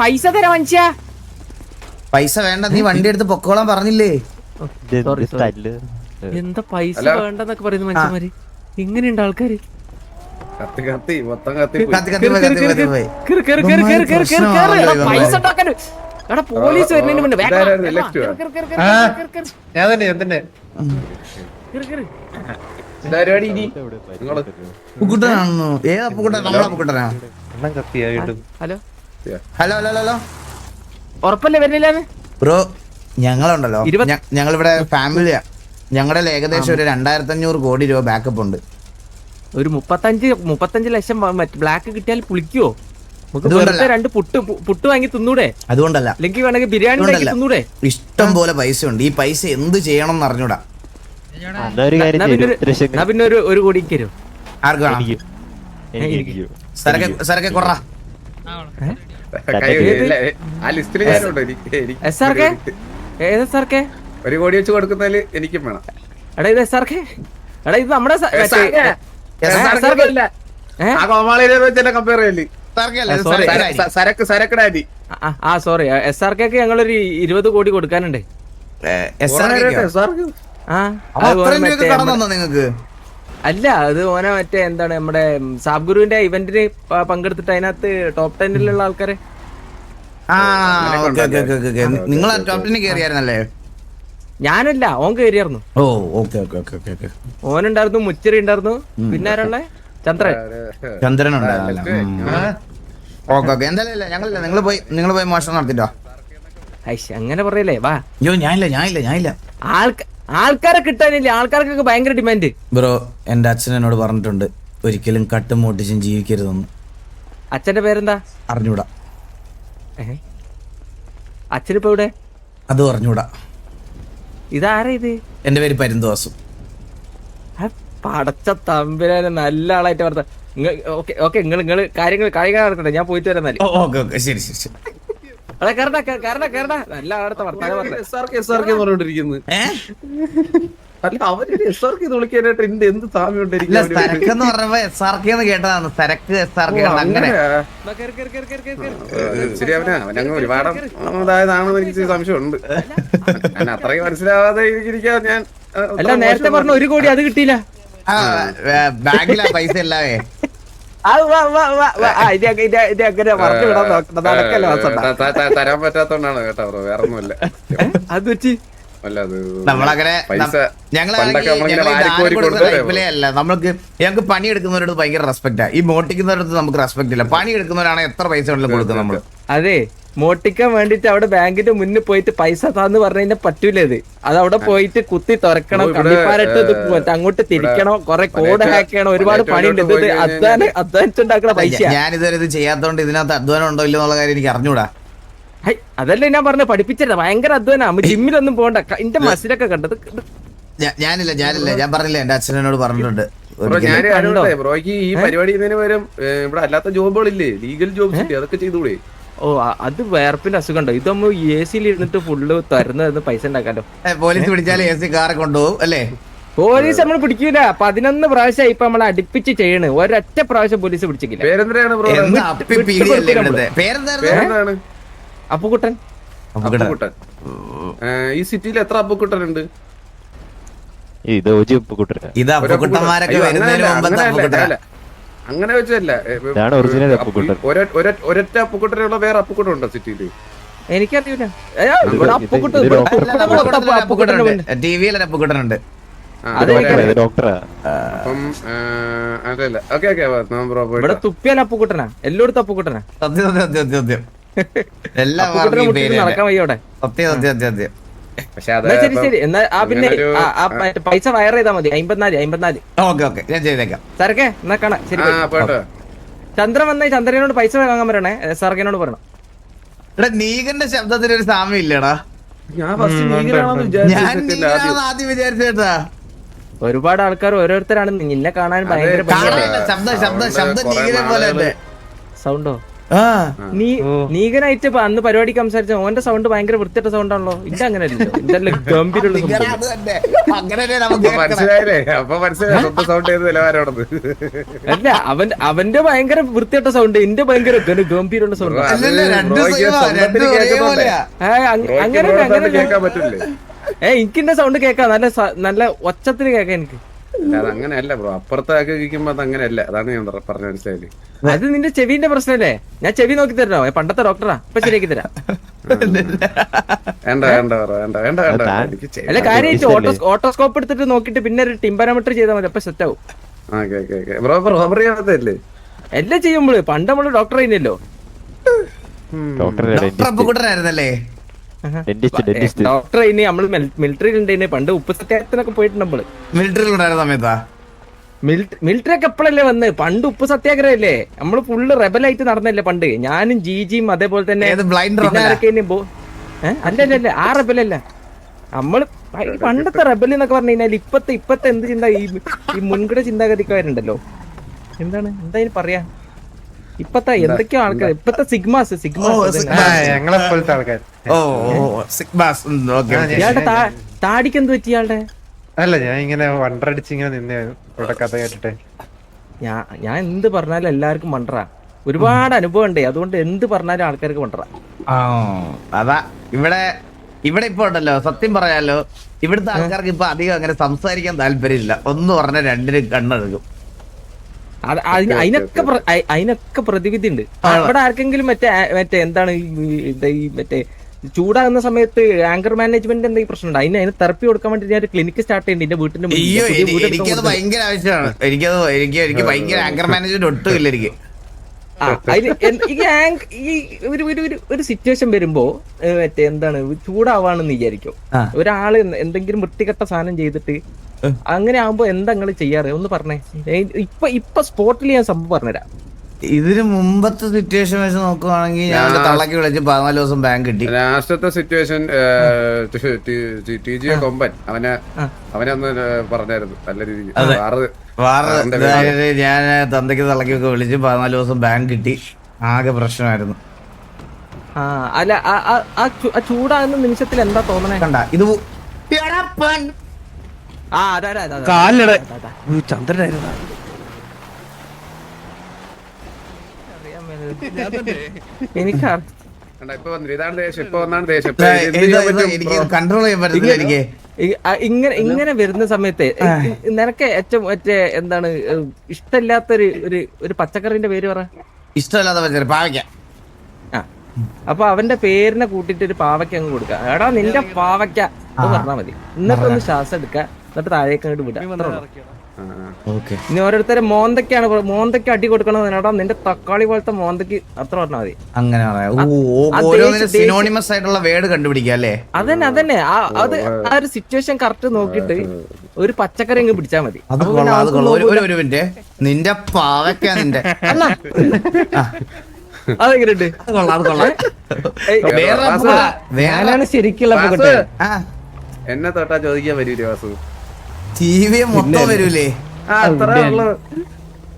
പൈസ തരാ മനുഷ്യ. പൈസ വേണ്ട, നീ വണ്ടി എടുത്ത് പൊക്കോളാൻ പറഞ്ഞില്ലേ? എന്താ പൈസ വേണ്ടെന്നൊക്കെ പറയുന്ന മനുഷ്യന്മാര്. ഇങ്ങനെയുണ്ട് ആൾക്കാര്. പൈസ ഉണ്ടാക്കാൻ എടാ പോലീസ് വരുന്നതിന് മുന്നേ ഹലോ ഹലോ ഹലോ ഹലോ ഉറപ്പല്ലേ വരുന്നില്ലാന്ന്? ബ്രോ ഞങ്ങളുണ്ടല്ലോ, ഞങ്ങളിവിടെ ഫാമിലിയാ. ഞങ്ങളുടെ ഏകദേശം ഒരു 2500 കോടി രൂപ ബാക്കപ്പ് ഉണ്ട്. ഒരു 35 ലക്ഷം ബ്ലാക്ക് കിട്ടിയാൽ പുളിക്കുവോ? നമുക്ക് രണ്ട് പുട്ട് വാങ്ങി തിന്നൂടെ? അതുകൊണ്ടല്ല, അല്ലെങ്കിൽ വേണമെങ്കിൽ ബിരിയാണി തിന്നൂടെ? ഇഷ്ടം പോലെ പൈസ ഉണ്ട്. ഈ പൈസ എന്ത് ചെയ്യണം എന്ന് അറിഞ്ഞൂടാ. പിന്നെ ഒരു കോടി തരും. ആർക്ക് വേണം? സരക്കെ കൊറ ഒരു കോടി വെച്ച് കൊടുക്കുന്നതില് എനിക്കും വേണം. എടാ ഇത് SRK, എടാ ഇത് നമ്മുടെ സോറി SRK ഞങ്ങളൊരു 20 കോടി കൊടുക്കാനുണ്ട്. നിങ്ങക്ക് അല്ല, അത് ഓനെ മറ്റേ എന്താണ് നമ്മുടെ സാബ് ഗുരുവിന്റെ ഇവന്റിന് പങ്കെടുത്തിട്ട് അതിനകത്ത് ടോപ്പ് 10 ആൾക്കാരെ. നിങ്ങൾ ടോപ്പ് 10 കയറിയായിരുന്നല്ലേ? ഞാനല്ല, ഓൻ കയറിയായിരുന്നു. ഓ ഓക്കെ ഓക്കെ ഓക്കെ ഓക്കെ. ഓനുണ്ടായിരുന്നു, മുച്ചിറി ഉണ്ടായിരുന്നു, പിന്നെ ആരാളെ ചന്ദ്രൻ ഉണ്ടായിരുന്നല്ലോ. Okay okay. എന്തായാലും ഞങ്ങളില്ല, നിങ്ങൾ പോയി മോഷണം നടത്തിട്ടോ. അങ്ങനെ പറയല്ലേ? വാ. അയ്യോ ഞാനില്ല. ആൾക്കാരെ കിട്ടാനില്ല, ആൾക്കാർക്കൊക്കെ ഭയങ്കര ഡിമാൻഡ്. ബ്രോ എന്റെ അച്ഛൻ എന്നോട് പറഞ്ഞിട്ടുണ്ട് ഒരിക്കലും കട്ടും മോട്ടിച്ചും ജീവിക്കരുതെന്ന്. അച്ഛന്റെ പേരെന്താ? അറിഞ്ഞൂടാ. അച്ഛനിപ്പോ എവിടെ? അതും അറിഞ്ഞൂടാ. ഇതാരാ ഇത്? എന്റെ പേര് പരിന്തോസം. പടച്ച തമ്പുരാനെ, നല്ല ആളായിട്ട് വർത്ത. ഓക്കെ നിങ്ങൾ കാര്യങ്ങൾ നടക്കട്ടെ, ഞാൻ പോയിട്ട് വരാം. ശരി. നല്ല ആളത്തെ വർത്താനം പറഞ്ഞോണ്ടിരിക്കുന്നത്. അല്ല അവര് SRK വിളിക്കാനായിട്ട് എന്ത് സാമ്യം സരക്കെന്ന് പറഞ്ഞപ്പോ SRK എന്ന് കേട്ടതാണ്. സരക്ക് SRK അങ്ങനെ ശരി. അവനങ്ങ് ഒരുപാട് അതായതാണെന്ന് എനിക്ക് സംശയമുണ്ട്. ഞാൻ അത്രയും മനസ്സിലാവാതെ ഇരിക്കാൻ ഞാൻ അല്ല നേരത്തെ പറഞ്ഞ 1 കോടി അത് കിട്ടിയില്ല. ബാഗിലാ പൈസ അല്ലാവേ. തരാൻ പറ്റാത്തോണ്ടാണ് കേട്ടോ, വേറെ ഒന്നുമില്ല. അത് വെച്ച് നമ്മളങ്ങനെ ഞങ്ങൾക്ക് പണിയെടുക്കുന്നവരോട് ഭയങ്കര റെസ്പെക്റ്റാ. ഈ മോട്ടിക്കുന്നവരടുത്ത് നമുക്ക് റെസ്പെക്ട് ഇല്ല. പണിയെടുക്കുന്നവരാണ് എത്ര പൈസ വേണമെങ്കിലും കൊടുക്കുന്നത് നമ്മള്. അതെ, മോട്ടിക്കാൻ വേണ്ടിട്ട് അവിടെ ബാങ്കിന്റെ മുന്നിൽ പോയിട്ട് പൈസ താന്ന് പറഞ്ഞ പറ്റൂല. അത് അവിടെ പോയിട്ട് കുത്തി തുറക്കണം, കമ്പിപ്പാരട്ട് അങ്ങോട്ട് തിരിക്കണം, കുറെ കോഡ് ഹാക്ക് ചെയ്യണം, ഒരുപാട് പണിയുണ്ട്. ഇത് അധ്വാനിച്ചുണ്ടാക്കണ പൈസ. ഞാനിതുവരെ ഇത് ചെയ്യാത്തോണ്ട് ഇതിനകത്ത് അധ്വാനം ഉണ്ടോ ഇല്ലോ എന്നുള്ള കാര്യം എനിക്ക് അറിഞ്ഞൂടാ. അതല്ലേ ഞാൻ പറഞ്ഞ പഠിപ്പിച്ചത്. ഭയങ്കര അധ്വാനം. ജിമ്മിലൊന്നും പോകണ്ട. എന്റെ മസിലൊക്കെ കണ്ടത്. ഞാനില്ല ഞാൻ പറഞ്ഞില്ല, എന്റെ അച്ഛനോട് പറഞ്ഞിട്ടുണ്ട്. ബ്രോയ്ക്ക് ഈ പരിപാടി ചെയ്യുന്നതിന് പകരം ഇവിടെ അല്ലാത്ത ജോബുകളില്ലേ, ലീഗൽ ജോബ്സ് ഇല്ലേ, അതൊക്കെ ചെയ്തുകൂടെ? ഓ അത് വേർപ്പിന്റെ അസുഖം ഉണ്ടോ? ഇതൊന്നും AC ഇരുന്നിട്ട് ഫുള്ള് തരുന്ന പൈസ ഉണ്ടാക്കാലോ. പോലീസ് പിടിച്ചാൽ AC കാറെ കൊണ്ടുപോകും അല്ലേ? പോലീസ് നമ്മൾ പിടിക്കൂല. 11 പ്രാവശ്യം ഇപ്പൊ നമ്മളെ അടുപ്പിച്ച് ചെയ്യണ്. ഒരൊറ്റ പ്രാവശ്യം പോലീസ് പിടിച്ചിട്ടില്ല. അപ്പുക്കുട്ടൻ. ഈ സിറ്റിയിൽ എത്ര അപ്പുക്കുട്ടൻ ഉണ്ട്? അങ്ങനെ വെച്ചല്ല, ഒരൊറ്റ അപ്പുക്കുട്ടനുള്ള വേറെ അപ്പുക്കുട്ടൻ ഉണ്ടോ സിറ്റിയില്? എനിക്കറിയില്ല. ഇവിടെ തുപ്പിയാൽ അപ്പുക്കുട്ടനാ, എല്ലായിടത്തും അപ്പുക്കുട്ടനാ. നടക്കാൻ വയ്യോടെ. ശരി ശരി. എന്നാ പിന്നെ പൈസ വയർ ചെയ്താൽ മതി. 54. സാറൊക്കെ എന്നാ കാണാം. ശരി. ചന്ദ്രൻ വന്നേ, ചന്ദ്രനോട് പൈസ വാങ്ങാൻ പറയണേ. സാർക്കിനോട് പറയണം. നീകന്റെ ശബ്ദത്തിന് ഒരു സാമ്യം ഇല്ലടാ. ആദ്യം വിചാരിച്ചേട്ടാ. ഒരുപാട് ആൾക്കാർ ഓരോരുത്തരാണ് നിന്നെ കാണാൻ ഭയങ്കര ശബ്ദം നീകനെ പോലെ. സൗണ്ടോ? നീകനായിട്ട് ഇപ്പൊ അന്ന് പരിപാടിക്ക് സംസാരിച്ച ഓന്റെ സൗണ്ട് ഭയങ്കര വൃത്തിയുടെ സൗണ്ട് ആണല്ലോ ഇത് അങ്ങനെയല്ലോ ഇതല്ലേ ഗംഭീരമുള്ള മനസ്സിലായില്ലേ? അപ്പൊ മനസ്സിലായി സ്വന്തം സൗണ്ട് ചെയ്ത് നിലവാരം. അല്ല അവന്റെ ഭയങ്കര വൃത്തിയുടെ സൗണ്ട് എന്റെ ഭയങ്കര ഗംഭീരമുള്ള സൗണ്ട് അങ്ങനെ കേൾക്കാൻ പറ്റില്ലേ? എനിക്കിന്റെ സൗണ്ട് കേക്കാം നല്ല ഒച്ചത്തിന് കേക്കാം എനിക്ക്. അതങ്ങനെയല്ല ബ്രോ, അപ്പുറത്തൊക്കെ ഇരിക്കുമ്പോ അത് അങ്ങനെയല്ല. അതാണ് ഞാൻ പറഞ്ഞ മനസ്സിലായില്ലേ? അത് നിന്റെ ചെവിന്റെ പ്രശ്നല്ലേ? ഞാൻ ചെവി നോക്കി തരണോ? പണ്ടത്തെ ഡോക്ടറാ, ഇപ്പൊ ശരിയാക്കി തരാം. വേണ്ട വേണ്ട വേണ്ട വേണ്ട വേണ്ട. അല്ല കാര്യമായിട്ട് ഓട്ടോസ്കോപ്പ് എടുത്തിട്ട് നോക്കിട്ട് പിന്നെ ഒരു ടിംബാനോമീറ്റർ ചെയ്താൽ മതി, അപ്പൊ സെറ്റ് ആവും. ബ്രോ റോബറി ആണല്ലേ എല്ലാം ചെയ്യുമ്പോള്? പണ്ട് നമ്മള് ഡോക്ടർ ആയിരുന്നല്ലോ. ഡോക്ടറായിരുന്നല്ലേ? ഡോക്ടർ ആയിന് നമ്മള് മിലിറ്ററിയിൽ ഉണ്ടായിന്. പണ്ട് ഉപ്പ് സത്യാഗ്രഹത്തിനൊക്കെ പോയിട്ടുണ്ട് നമ്മള്. മിലിറ്ററിയിൽ ഉണ്ടായിരുന്ന സമയത്താ? മിലിറ്ററി ഒക്കെ എപ്പോഴല്ലേ വന്ന്? പണ്ട് ഉപ്പ് സത്യാഗ്രഹം അല്ലേ? നമ്മള് ഫുള്ള് റെബലായിട്ട് നടന്നല്ലേ പണ്ട്. ഞാനും ജിയും അതേപോലെ തന്നെ അല്ലല്ല ആ റെബലല്ല നമ്മള് പണ്ടത്തെ റെബൽ എന്നൊക്കെ പറഞ്ഞു കഴിഞ്ഞാൽ ഇപ്പത്തെ എന്ത് ചിന്ത ഈ മുൻകിട ചിന്താഗതിക്കാരുണ്ടല്ലോ. എന്താണ് എന്താ പറയാ? ഇപ്പത്തെ എന്തൊക്കെയോ ആൾക്കാർ ഇപ്പത്തെ സിഗ്മാസ് ഇയാളുടെ താടിക്ക് എന്ത് പറ്റി ഇയാളുടെ? അല്ല ഞാൻ ഇങ്ങനെ വണ്ടടിച്ച് ഇങ്ങനെ നിന്നേ കഥ കേട്ടിട്ടെ. ഞാൻ എന്ത് പറഞ്ഞാലും എല്ലാവർക്കും വണ്ടറാ. ഒരുപാട് അനുഭവം ഉണ്ടേ, അതുകൊണ്ട് എന്ത് പറഞ്ഞാലും ആൾക്കാർക്ക് വണ്ടറാ. അതാ ഇവിടെ ഇപ്പൊ ഉണ്ടല്ലോ, സത്യം പറയാലോ, ഇവിടുത്തെ ആൾക്കാർക്ക് ഇപ്പൊ അധികം അങ്ങനെ സംസാരിക്കാൻ താല്പര്യമില്ല. ഒന്ന് പറഞ്ഞ രണ്ടിനും കണ്ണെടുക്കും. അതിനൊക്കെ പ്രതിവിധി ഉണ്ട്. അവിടെ ആർക്കെങ്കിലും മറ്റേ എന്താണ് ഈ മറ്റേ ചൂടാകുന്ന സമയത്ത് ആങ്കർ മാനേജ്മെന്റ് എന്തെങ്കിലും പ്രശ്നമുണ്ട്? അതിന് തെറപ്പി കൊടുക്കാൻ വേണ്ടി ഞാൻ ഒരു ക്ലിനിക്ക് സ്റ്റാർട്ട് ചെയ്യുന്നുണ്ട് എന്റെ വീട്ടിന്റെ മുന്നിൽ. എനിക്കത് ഭയങ്കര ആവശ്യമാണ്. എനിക്ക് ഭയങ്കര ആങ്കർ മാനേജ്മെന്റ് ഒട്ടുമില്ല എനിക്ക്. ഒരു സിറ്റുവേഷൻ വരുമ്പോ മറ്റേ എന്താണ് ചൂടാവാണെന്ന് വിചാരിക്കും. ഒരാള് എന്തെങ്കിലും വൃത്തികെട്ട സാധനം ചെയ്തിട്ട് അങ്ങനെ ആവുമ്പോ എന്താ നിങ്ങൾ ചെയ്യാറ്? ഒന്ന് പറഞ്ഞേ. ഇപ്പൊ സ്പോട്ടിൽ ഞാൻ സംഭവം പറഞ്ഞുതരാം. ഇതിന് മുമ്പത്തെ സിറ്റുവേഷൻ വെച്ച് നോക്കുവാണെങ്കിൽ ഞാൻ തള്ളക്കി വിളിച്ച് 14 ദിവസം ബാങ്ക് കിട്ടി. ലാസ്റ്റത്തെ സിറ്റുവേഷൻ TG കൊമ്പൻ അവനെ ഒന്ന് പറഞ്ഞായിരുന്നു നല്ല രീതിയിൽ. ഞാൻ തന്തയ്ക്ക് തള്ളക്കൊക്കെ വിളിച്ച് 14 ദിവസം ബാങ്ക് കിട്ടി. ആകെ പ്രശ്നമായിരുന്നു. അല്ല ആ ചൂടാകുന്ന നിമിഷത്തിൽ എന്താ തോന്നണേ? കണ്ട ഇത് ചന്ദ്രനായിരുന്നു. എനിക്ക് കൺട്രോൾ ചെയ്യാൻ പറ്റുന്നില്ല. എനിക്ക് ഇങ്ങനെ വരുന്ന സമയത്ത് നിനക്ക് ഏറ്റവും മറ്റേ എന്താണ് ഇഷ്ടമില്ലാത്തൊരു പച്ചക്കറിന്റെ പേര് പറ. ഇഷ്ടമല്ലാത്ത പച്ചക്കറി പാവയ്ക്ക. അപ്പൊ അവന്റെ പേരിനെ കൂട്ടിട്ട് ഒരു പാവയ്ക്ക അങ്ങ് കൊടുക്ക. എടാ നിന്റെ പാവയ്ക്ക അത് പറഞ്ഞാ മതി. എന്നിട്ടൊന്ന് ശ്വാസം എടുക്ക, എന്നിട്ട് താഴേക്ക് അങ്ങോട്ട് വിടാം. ഇനി ഓരോരുത്തരെ മോന്തയ്ക്ക് അടി കൊടുക്കണം. എടാ നിന്റെ തക്കാളി പോലത്തെ മോന്തയ്ക്ക് അത്ര പറഞ്ഞാൽ മതി. അങ്ങനെ സിനോണിമസ് ആയിട്ടുള്ള വേർഡ് കണ്ടുപിടിക്കുക അല്ലേ? അതന്നെ അത് ആ ഒരു സിറ്റുവേഷൻ കറക്റ്റ് നോക്കിട്ട് ഒരു പച്ചക്കറി അങ്ങ് പിടിച്ചാ മതി. ഒരു മിനിറ്റ്, നിന്റെ പാവയ്ക്ക നിന്റെ അതെങ്ങനെയുണ്ട്? ഞാനാണ് ശരിക്കുള്ള എന്നെ തൊട്ടാ ചോദിക്കാൻ വരൂലേ വാസു? TV മൊത്തം വരൂലേ?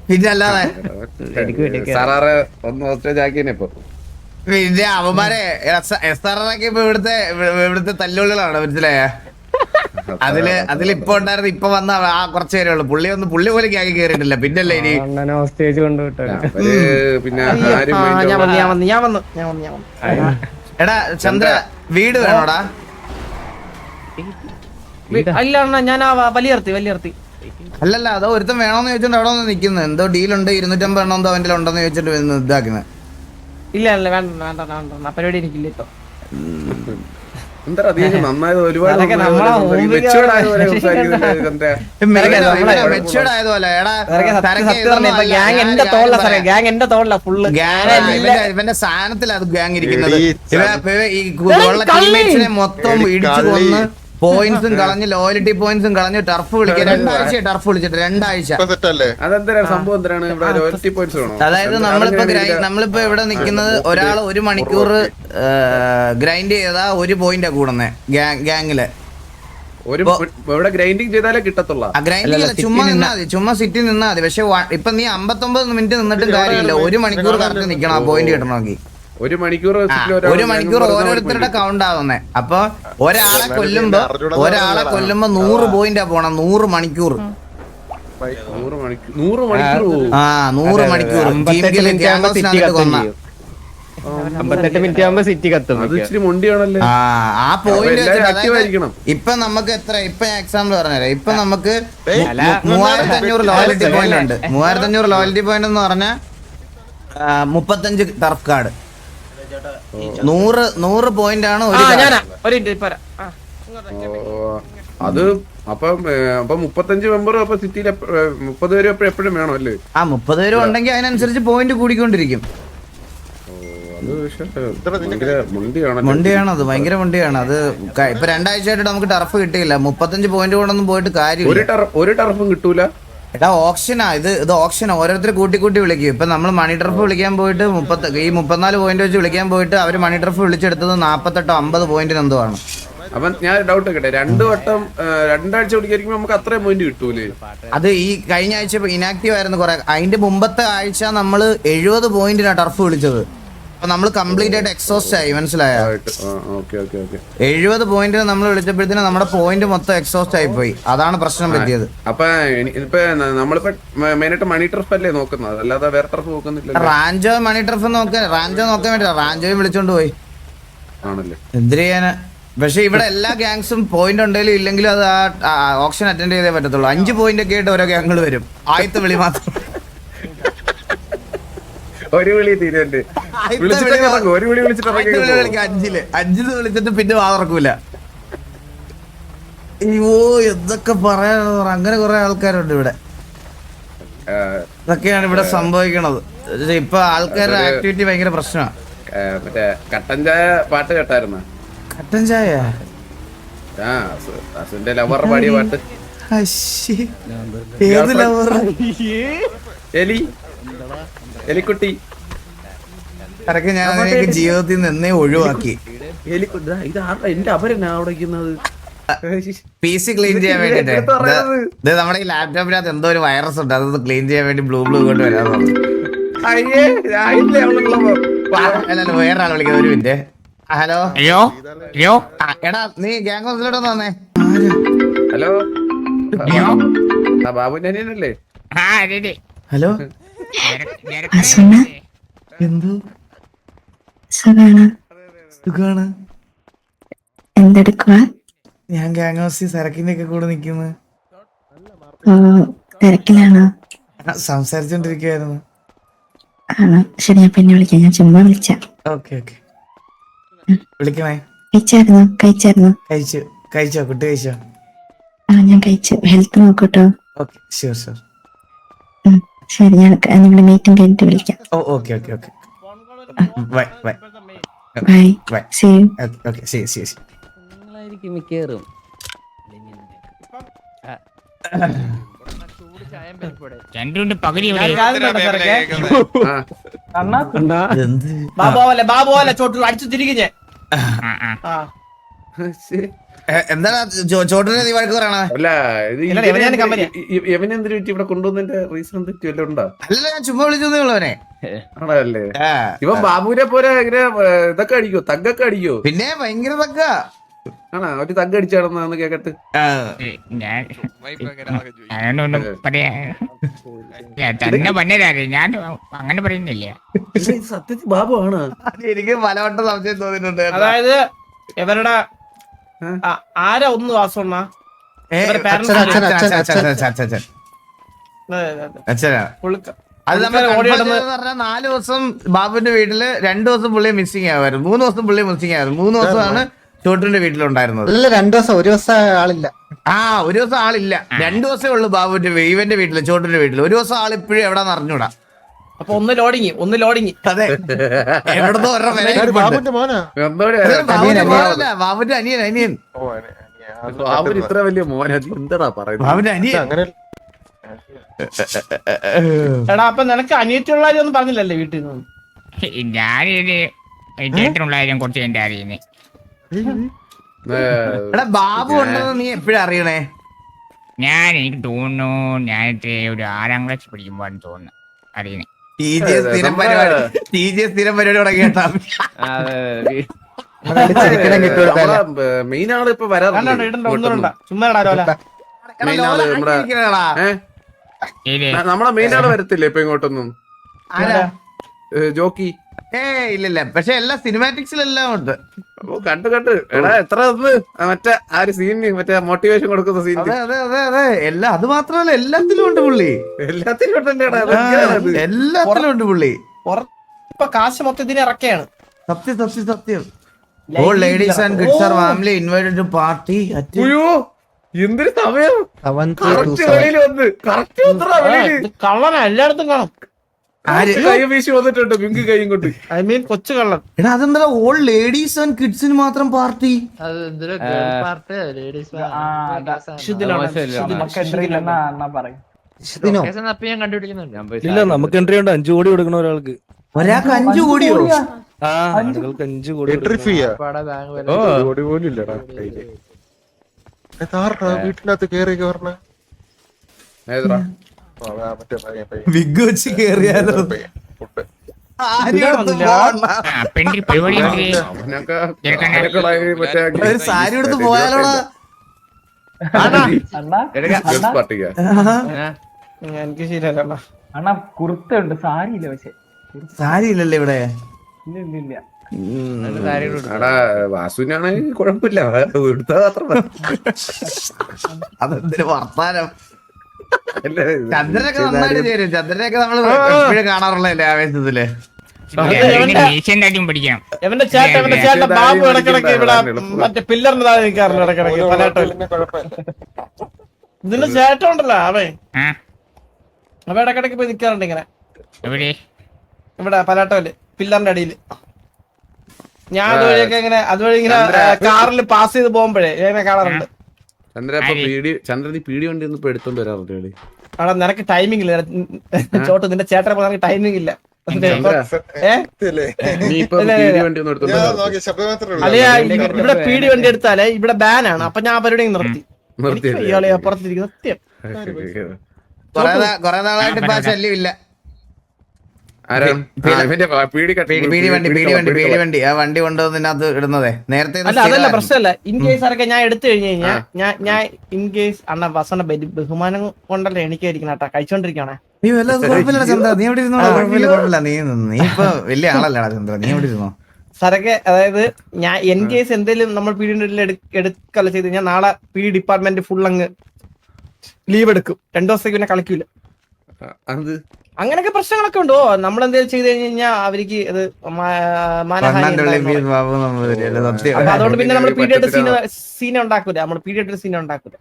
പിന്നെ അല്ലാതെ സാറാറ് ഒന്ന് ഹോസ്റ്റേജ് ആക്കിയനെ ഇപ്പൊ. പിന്നെ അവന്മാരെ SRR ഇവിടുത്തെ തല്ലുള്ളികളാണ്, മനസ്സിലായ? അതിലിപ്പോ ഉണ്ടായിരുന്നു. ഇപ്പൊ വന്ന ആ കുറച്ചു പേരേ ഉള്ളു. പുള്ളി പോലും ആക്കി കേറിയിട്ടില്ല. പിന്നല്ലേ ഇനി പിന്നെ എടാ ചന്ദ്ര വീട് വേണോടാ? അല്ല ഞാൻ വലിയർത്തി അല്ലല്ല, അതോ ഒരുത്തം വേണോന്ന് ചോദിച്ചിട്ട് അവിടെ ഒന്ന് നിക്കുന്നത്. എന്തോ ഡീലുണ്ട് 250 എണ്ണം എന്തോ അവന്റെ ഉണ്ടെന്ന് ചോദിച്ചിട്ട് ഇതാക്കുന്നത്. ഇല്ല വേണ്ട പരിപാടി എനിക്കില്ല ഇപ്പൊ. നന്നായത് ഒരുപാട് മെച്ചൂർഡ് ആയതുപോലെ ഇവന്റെ സാധനത്തിലാ അത് ഗ്യാങ് ഇരിക്കുന്നത്. ഈ ടീംമേറ്റ്സിനെ മൊത്തം ഇടിച്ചു കൊന്ന് പോയിന്റ്സും കളഞ്ഞ് ലോയലിറ്റി പോയിന്റ്സും കളഞ്ഞ് ടർഫ് വിളിക്കുക. 2 ആഴ്ച ടർഫ് വിളിച്ചിട്ട് 2 ആഴ്ച. അതായത് നമ്മളിപ്പോ ഇവിടെ നിക്കുന്നത് ഒരാൾ 1 മണിക്കൂർ ഗ്രൈൻഡ് ചെയ്താ 1 പോയിന്റാ കൂടുന്നേ ഗ്യാങ്ങില്. ഇവിടെ ഗ്രൈൻഡിങ് ചെയ്താലേ കിട്ടത്തുള്ള. ഗ്രൈൻഡിങ് ചുമ്മാ നിന്നാ മതി, ചുമ്മാ സിറ്റി നിന്നാ മതി. പക്ഷെ ഇപ്പൊ നീ 59 മിനിറ്റ് നിന്നിട്ടും കാര്യമില്ല, 1 മണിക്കൂർ കറക്റ്റ് നിക്കണം ആ പോയിന്റ് കിട്ടണമെങ്കിൽ. 1 മണിക്കൂർ 1 മണിക്കൂർ ഓരോരുത്തരുടെ കൗണ്ട് ആവുന്നേ. അപ്പൊ ഒരാളെ കൊല്ലുമ്പോ 100 പോയിന്റാ പോണം. 100 മണിക്കൂർ. 100 മണിക്കൂർ. ആ 100 മണിക്കൂർ. 58 മിനിറ്റ് ആകുമ്പോ സിറ്റി കത്തും. അത് ഇച്ചിരി മൊണ്ടിയാണല്ലേ. ആ പോയിന്റ് ആയിരിക്കണം. ഇപ്പൊ നമുക്ക് എത്ര, ഇപ്പൊ ഞാൻ എക്സാമ്പിൾ പറഞ്ഞുതരാം. ഇപ്പൊ നമുക്ക് 3500 ലോയൽറ്റി പോയിന്റ് ഉണ്ട്. 3500 ലോയൽറ്റി പോയിന്റ് എന്ന് പറഞ്ഞാൽ 35 ടർഫ് കാർഡ്. 100 പോയിന്റ് ആണ് ഒരു അത്. അപ്പം 35 മെമ്പർ അപ്പൊ സിറ്റിയിൽ 30 പേര് എപ്പോഴും വേണം അല്ലേ? ആ 30 പേരും ഉണ്ടെങ്കിൽ അതിനനുസരിച്ച് പോയിന്റ് കൂടിക്കൊണ്ടിരിക്കും. മുണ്ടിയാണ് അത്, ഭയങ്കര മുണ്ടിയാണ് അത്. ഇപ്പൊ 2 ആഴ്ചയായിട്ട് നമുക്ക് ടർഫ് കിട്ടിയില്ല. 35 പോയിന്റ് കൊണ്ടൊന്നും പോയിട്ട് കാര്യമില്ല. ഒരു ടർഫും കിട്ടൂല. എടാ ഓപ്ഷനാ ഇത് ഓപ്ഷനാ. ഓരോരുത്തർ കൂട്ടി വിളിക്കും. ഇപ്പൊ നമ്മൾ മണി ടർഫ് വിളിക്കാൻ പോയിട്ട് 34 പോയിന്റ് വെച്ച് വിളിക്കാൻ പോയിട്ട് അവര് മണി ടർഫ് വിളിച്ചെടുത്തത് 48 50 പോയിന്റിന് എന്തോ ആണ്. അപ്പൊ ഞാൻ ഡൗട്ട് കേട്ടെ, 2 വട്ടം 2 ആഴ്ച വിളിക്കായിരിക്കും നമുക്ക് അത്രയും പോയിന്റ് കിട്ടൂലേ? അത് ഈ കഴിഞ്ഞ ആഴ്ച ഇനാക്റ്റീവ് ആയിരുന്നു കുറെ. അതിന്റെ മുമ്പത്തെ ആഴ്ച നമ്മള് 70 പോയിന്റിനാ ടർഫ് വിളിച്ചത്. അപ്പൊ നമ്മൾ കംപ്ലീറ്റ് ആയിട്ട് എക്സോസ്റ്റ് ആയി, മനസ്സിലായോ? 70 പോയിന്റിന് നമ്മൾ വിളിച്ചപ്പോഴത്തേനും നമ്മുടെ പോയിന്റ് മൊത്തം എക്സോസ്റ്റ് ആയി പോയി. അതാണ് പ്രശ്നം പറ്റിയത്. അപ്പൊ ഇപ്പൊ നമ്മളിപ്പോ മെയിനായിട്ട് മണി ടർഫ് അല്ലേ നോക്കുന്നത്, അല്ലാതെ വേറെ ടർഫ് നോക്കുന്നില്ല. റാഞ്ചോ മണി ടർഫ് നോക്കാൻ വേണ്ടില്ല, റാഞ്ചോയും വിളിച്ചോണ്ട് പോയി. ആണല്ലേ? എന്തിനു ചെയ്യാന്? പക്ഷെ ഇവിടെ എല്ലാ ഗ്യാങ്സും പോയിന്റ് ഉണ്ടെങ്കിലും ഇല്ലെങ്കിലും അത് ആ ഓപ്ഷൻ അറ്റൻഡ് ചെയ്തേ പറ്റത്തുള്ളൂ. 5 പോയിന്റ് ഒക്കെ ആയിട്ട് ഓരോ ഗ്യാങ്ങുകൾ വരും. ആദ്യത്തെ വിളി മാത്രം. ഒരു വിളി തീരുന്നുണ്ട്. 5 വിളിച്ചിട്ട് പിന്നെ വാതറക്കൂല. അയ്യോ എന്തൊക്കെ പറയാനുള്ള, അങ്ങനെ കുറെ ആൾക്കാരുണ്ട് ഇവിടെ. ഇതൊക്കെയാണ് ഇവിടെ സംഭവിക്കണത്. ഇപ്പൊ ആൾക്കാരുടെ ആക്ടിവിറ്റി ഭയങ്കര പ്രശ്നമാണ്. മറ്റേ കട്ടൻ ചായ പാട്ട് കേട്ടായിരുന്ന? കട്ടൻ ചായ ലവർ പാടിയ പാട്ട്. ഏത് ലവർ? എലിക്കുട്ടി. അതൊക്കെ ഞാൻ ജീവിതത്തിൽ നിന്ന് എന്നേ ഒഴിവാക്കി. ഇത് എന്റെ അവരെന്നാ അവിടെ PC ക്ലീൻ ചെയ്യാൻ വേണ്ടിട്ട് നമ്മുടെ ഈ ലാപ്ടോപ്പിനകത്ത് എന്തോ ഒരു വൈറസ് ഉണ്ട്. അതൊന്ന് ക്ലീൻ ചെയ്യാൻ വേണ്ടി ബ്ലൂ കൊണ്ട് വരാൻ പറഞ്ഞു. അല്ലല്ലോ വേറെ ആൾ വിളിക്കുന്നത്. ഒരു മിനിറ്റ്. ഹലോ എടാ നീ ഗ്യാങ് ഹൗസിലോട്ട് വന്നേ. ഹലോ ബാബുന്റെ അനിയനല്ലേ? ഹലോ എന്തോ സുഖാണ്. എന്തെടുക്കുവാ? ഞാൻ ഗ്യാങ് ഹൗസിൽ സരക്കിന്റെ ഒക്കെ കൂടെ നിക്കുന്നു. തിരക്കിലാണോ? സംസാരിച്ചോണ്ടിരിക്കുവായിരുന്നു. ആണോ? ശരി, ഞാൻ പിന്നെ വിളിക്കാം. ഞാൻ ചുമ്മാ വിളിച്ച. ഓക്കെ വിളിക്കണേ. കഴിച്ചായിരുന്നോ? കഴിച്ചോ കുട്ടി കഴിച്ചോ? ആ ഞാൻ കഴിച്ചു. ഹെൽത്ത് നോക്കൂട്ടോ. Okay sure. ശരി, ഞാൻ നിങ്ങളുടെ മീറ്റിംഗ് കഴിഞ്ഞിട്ട് വിളിക്കാം. Okay bye bye. See you. Okay ശരി. മിക്കറും ബാബുവല്ല ചോട്ടിൽ അടിച്ചു തിരികെ. എന്താണ് ചോട്ടിനെ നീ വഴക്ക് പറയണേ? ഇവനെന്തിനു ഇവിടെ കൊണ്ടുവന്നതിന്റെ റീസൺ എന്തൊക്കെയല്ലോ ഉണ്ടോ? അല്ലല്ല ഞാൻ ചുമ്മാ വിളിച്ചോളവനെ. ആണല്ലേ? ഇവൻ ബാബുവിനെ പോലെ ഇങ്ങനെ ഇതൊക്കെ അടിക്കോ, തഗ്ഗൊക്കെ അടിക്കോ? പിന്നെ ഭയങ്കര തഗ്ഗ ആണോ? ഒരു തഗ്ഗ് അടിച്ചാണെന്ന് കേക്കട്ട്. ഞാൻ അങ്ങനെ പറയുന്നില്ല. സത്യത്തിൽ ബാബു ആണ്. എനിക്ക് പലവട്ടം സംശയം തോന്നിയിട്ടുണ്ട്. അതായത് ഇവരുടെ ആരാ ഒന്ന് വാസണ്ണ അച്ഛനാ. അത് നമ്മൾ 4 ദിവസം ബാബുവിന്റെ വീട്ടില് 2 ദിവസം പുള്ളിയെ മിസ്സിംഗ് ആവായിരുന്നു. 3 ദിവസം പുള്ളിയെ മിസ്സിംഗ് ആയിരുന്നു. 3 ദിവസമാണ് ചോട്ടിന്റെ വീട്ടിലുണ്ടായിരുന്നത്. 2 ദിവസം, ഒരു ദിവസം ആളില്ല. ഒരു ദിവസം ആളില്ല. 2 ദിവസമേ ഉള്ളൂ ബാബുവിന്റെ ഇവന്റെ വീട്ടില്, ചോട്ടിന്റെ വീട്ടില്. ഒരു ദിവസം ആൾ ഇപ്പോഴും എവിടാന്ന് അറിഞ്ഞൂടാ. അപ്പൊ ഒന്ന് ലോഡിങ്. അതെ, എവിടന്നോ ബാബുന്റെ മോനാ? ബാബുന്റെ അനിയൻ. ബാബു ഇത്ര വലിയ മോനെ എന്താടാ പറയുന്നത്? ബാബുന്റെ അനിയൻ. എടാ അപ്പൊ നിനക്ക് അനിയത്തിയുള്ളൊന്നും പറഞ്ഞില്ലല്ലേ വീട്ടിൽ നിന്ന്? ഞാനിത് കുറച്ച് എന്റെ അറിയുന്നേ. എടാ ബാബു ഉണ്ടെന്ന് നീ എപ്പോഴും അറിയണേ? എനിക്ക് തോന്നുന്നു ഞാനിട്ട് ഒരു 6ാം ക്ലാസ് പഠിക്കുമ്പോഴാണ് തോന്നുന്നു അറിയണേ. സ്ഥിരം പരിപാടി തുടങ്ങിയിട്ടാ. മെയിൻ ആള് ഇപ്പൊ വരാറുണ്ട്. ചുമ്മാ മെയിൻ ആള് നമ്മളെ മെയിൻ ആള് വരത്തില്ലേ ഇപ്പൊ ഇങ്ങോട്ടൊന്നും? ജോക്കി ഇല്ല പക്ഷെ എല്ലാ സിനിമാറ്റിക്സിലെല്ലാം ഉണ്ട്. കണ്ട് എടാ എത്ര മറ്റേ ആ ഒരു സീന് മറ്റേ മോട്ടിവേഷൻ കൊടുക്കുന്ന സീൻ. അതെ എല്ലാം അത് മാത്രമല്ല എല്ലാത്തിലും ഉണ്ട് പുള്ളി. എല്ലാത്തിലും എല്ലാത്തിലും ഉണ്ട് പുള്ളി. ഇപ്പൊ കാശ് മൊത്തം ഇതിന് ഇറക്കുകയാണ്. സത്യം. All ladies and kids are warmly invited to party at എന്തൊരു സമയം. കള്ളനാ എല്ലായിടത്തും കാണും. കൈ വീശി വന്നിട്ടുണ്ട് പിങ്ക് കൈയും കൊണ്ട്. ഐ മീൻ കൊച്ചു കള്ളൻ. എടാ അതെന്താ ഓൾ ലേഡീസ് ആൻഡ് കിഡ്സിന് മാത്രം പാർട്ടി? ഇല്ല നമുക്ക് എൻട്രി ഉണ്ട് 5 കോടി കൊടുക്കണ ഒരാൾക്ക്. ഒരാൾക്ക് 5 കോടിയോ? ആളുകൾക്ക് 5 കോടി വീട്ടിനകത്ത് കേറി പറഞ്ഞ വിഗ് വെച്ച് കേറിയാലോ? ഒരു സാരി എടുത്ത് പോയാലോടാ? എനിക്ക് ശരിയല്ല അണ്ണാ കുർത്തുണ്ട്, സാരിയില്ല. പക്ഷെ സാരി ഇല്ലല്ലേ ഇവിടെ? വാസുവിനാണ് കുഴപ്പമില്ല, എടുത്താ മാത്രം. അതെന്തൊരു വർത്താനം. ചന്ദ്രനൊക്കെ നന്നായിട്ട് ചേരും. ചന്ദ്രനൊക്കെ നമ്മള് എപ്പോഴും കാണാറുള്ളതല്ലേ ആവേശത്തില്. എവന്റെ ചേട്ടൻ ബാബു ഇടക്കിടക്ക് ഇവിടെ മറ്റേ പില്ലറിന് താഴെ നിൽക്കാറുണ്ട് ഇടക്കിടക്ക് പലാട്ടോല്. ഇതിന്റെ ചേട്ടൻ ഉണ്ടല്ലോ അവ ഇടക്കിടക്ക് പോയി നിൽക്കാറുണ്ട് ഇങ്ങനെ ഇവിടെ പലാട്ടോല് പില്ലറിന്റെ അടിയില്. ഞാൻ അതുവഴിയൊക്കെ അതുവഴി ഇങ്ങനെ കാറിൽ പാസ് ചെയ്ത് പോകുമ്പോഴേ ഇങ്ങനെ കാണാറുണ്ട്. ചന്ദ്രൻ പീടി വണ്ടി ഒന്നും ഇപ്പൊ എടുത്തോണ്ട് വരാറുണ്ട്. അവിടെ നിനക്ക് ടൈമിംഗ് ഇല്ല ചോട്ട്, നിന്റെ ചേട്ടനെ പോലെ നിനക്ക് ടൈമിംഗ് ഇല്ല. ഇവിടെ പീടി വണ്ടി എടുത്താലേ ഇവിടെ ബാനാണ്. അപ്പൊ ഞാൻ പരിപാടി നിർത്തി. ഇയാളെ പുറത്തിരിക്കും സത്യം. കൊറേ നാളായിട്ട് ഇപ്പൊ ശല്യമില്ല. വണ്ടി ആ വണ്ടി കൊണ്ടുവന്നതിനകത്ത് ഇടുന്നതേ നേരത്തെ. അതല്ല പ്രശ്നമല്ല. ഇൻ കേസ് ആരൊക്കെ ഞാൻ എടുത്തു കഴിഞ്ഞു കഴിഞ്ഞാൽ ഞാൻ ഇൻ കേസ് അണ്ണ ബസന്റെ ബഹുമാനം കൊണ്ടല്ലേ എനിക്കായിരിക്കണം കേട്ടാ കഴിച്ചോണ്ടിരിക്കണേ. നീ വല്ല കുഴപ്പമില്ല ചന്ദ്ര, നീ എവിടെ ഇരുന്നോ? കുഴപ്പമില്ല നീ ഇപ്പൊ വലിയ ആളല്ലടാ ചന്ദ്ര, നീ എവിടെ ഇരുന്നോ? സാറൊക്കെ അതായത് ഞാൻ എൻ കേസ് എന്തെങ്കിലും നമ്മൾ പി ഡി എടുക്കല്ല ചെയ്ത് കഴിഞ്ഞാൽ നാളെ പി ഡി ഡിപ്പാർട്ട്മെന്റ് ഫുൾ അങ്ങ് ലീവ് എടുക്കും. 2 ദിവസത്തേക്ക് പിന്നെ കളിക്കൂല. അങ്ങനെയൊക്കെ പ്രശ്നങ്ങളൊക്കെ ഉണ്ടോ? നമ്മളെന്തെങ്കിലും ചെയ്ത് കഴിഞ്ഞാൽ അവർക്ക് ഇത് അതുകൊണ്ട് പിന്നെ നമ്മൾ പീഡിയഡ് സീന ഉണ്ടാക്കൂല. നമ്മൾ പീഡിയഡ് സീന ഉണ്ടാക്കൂല.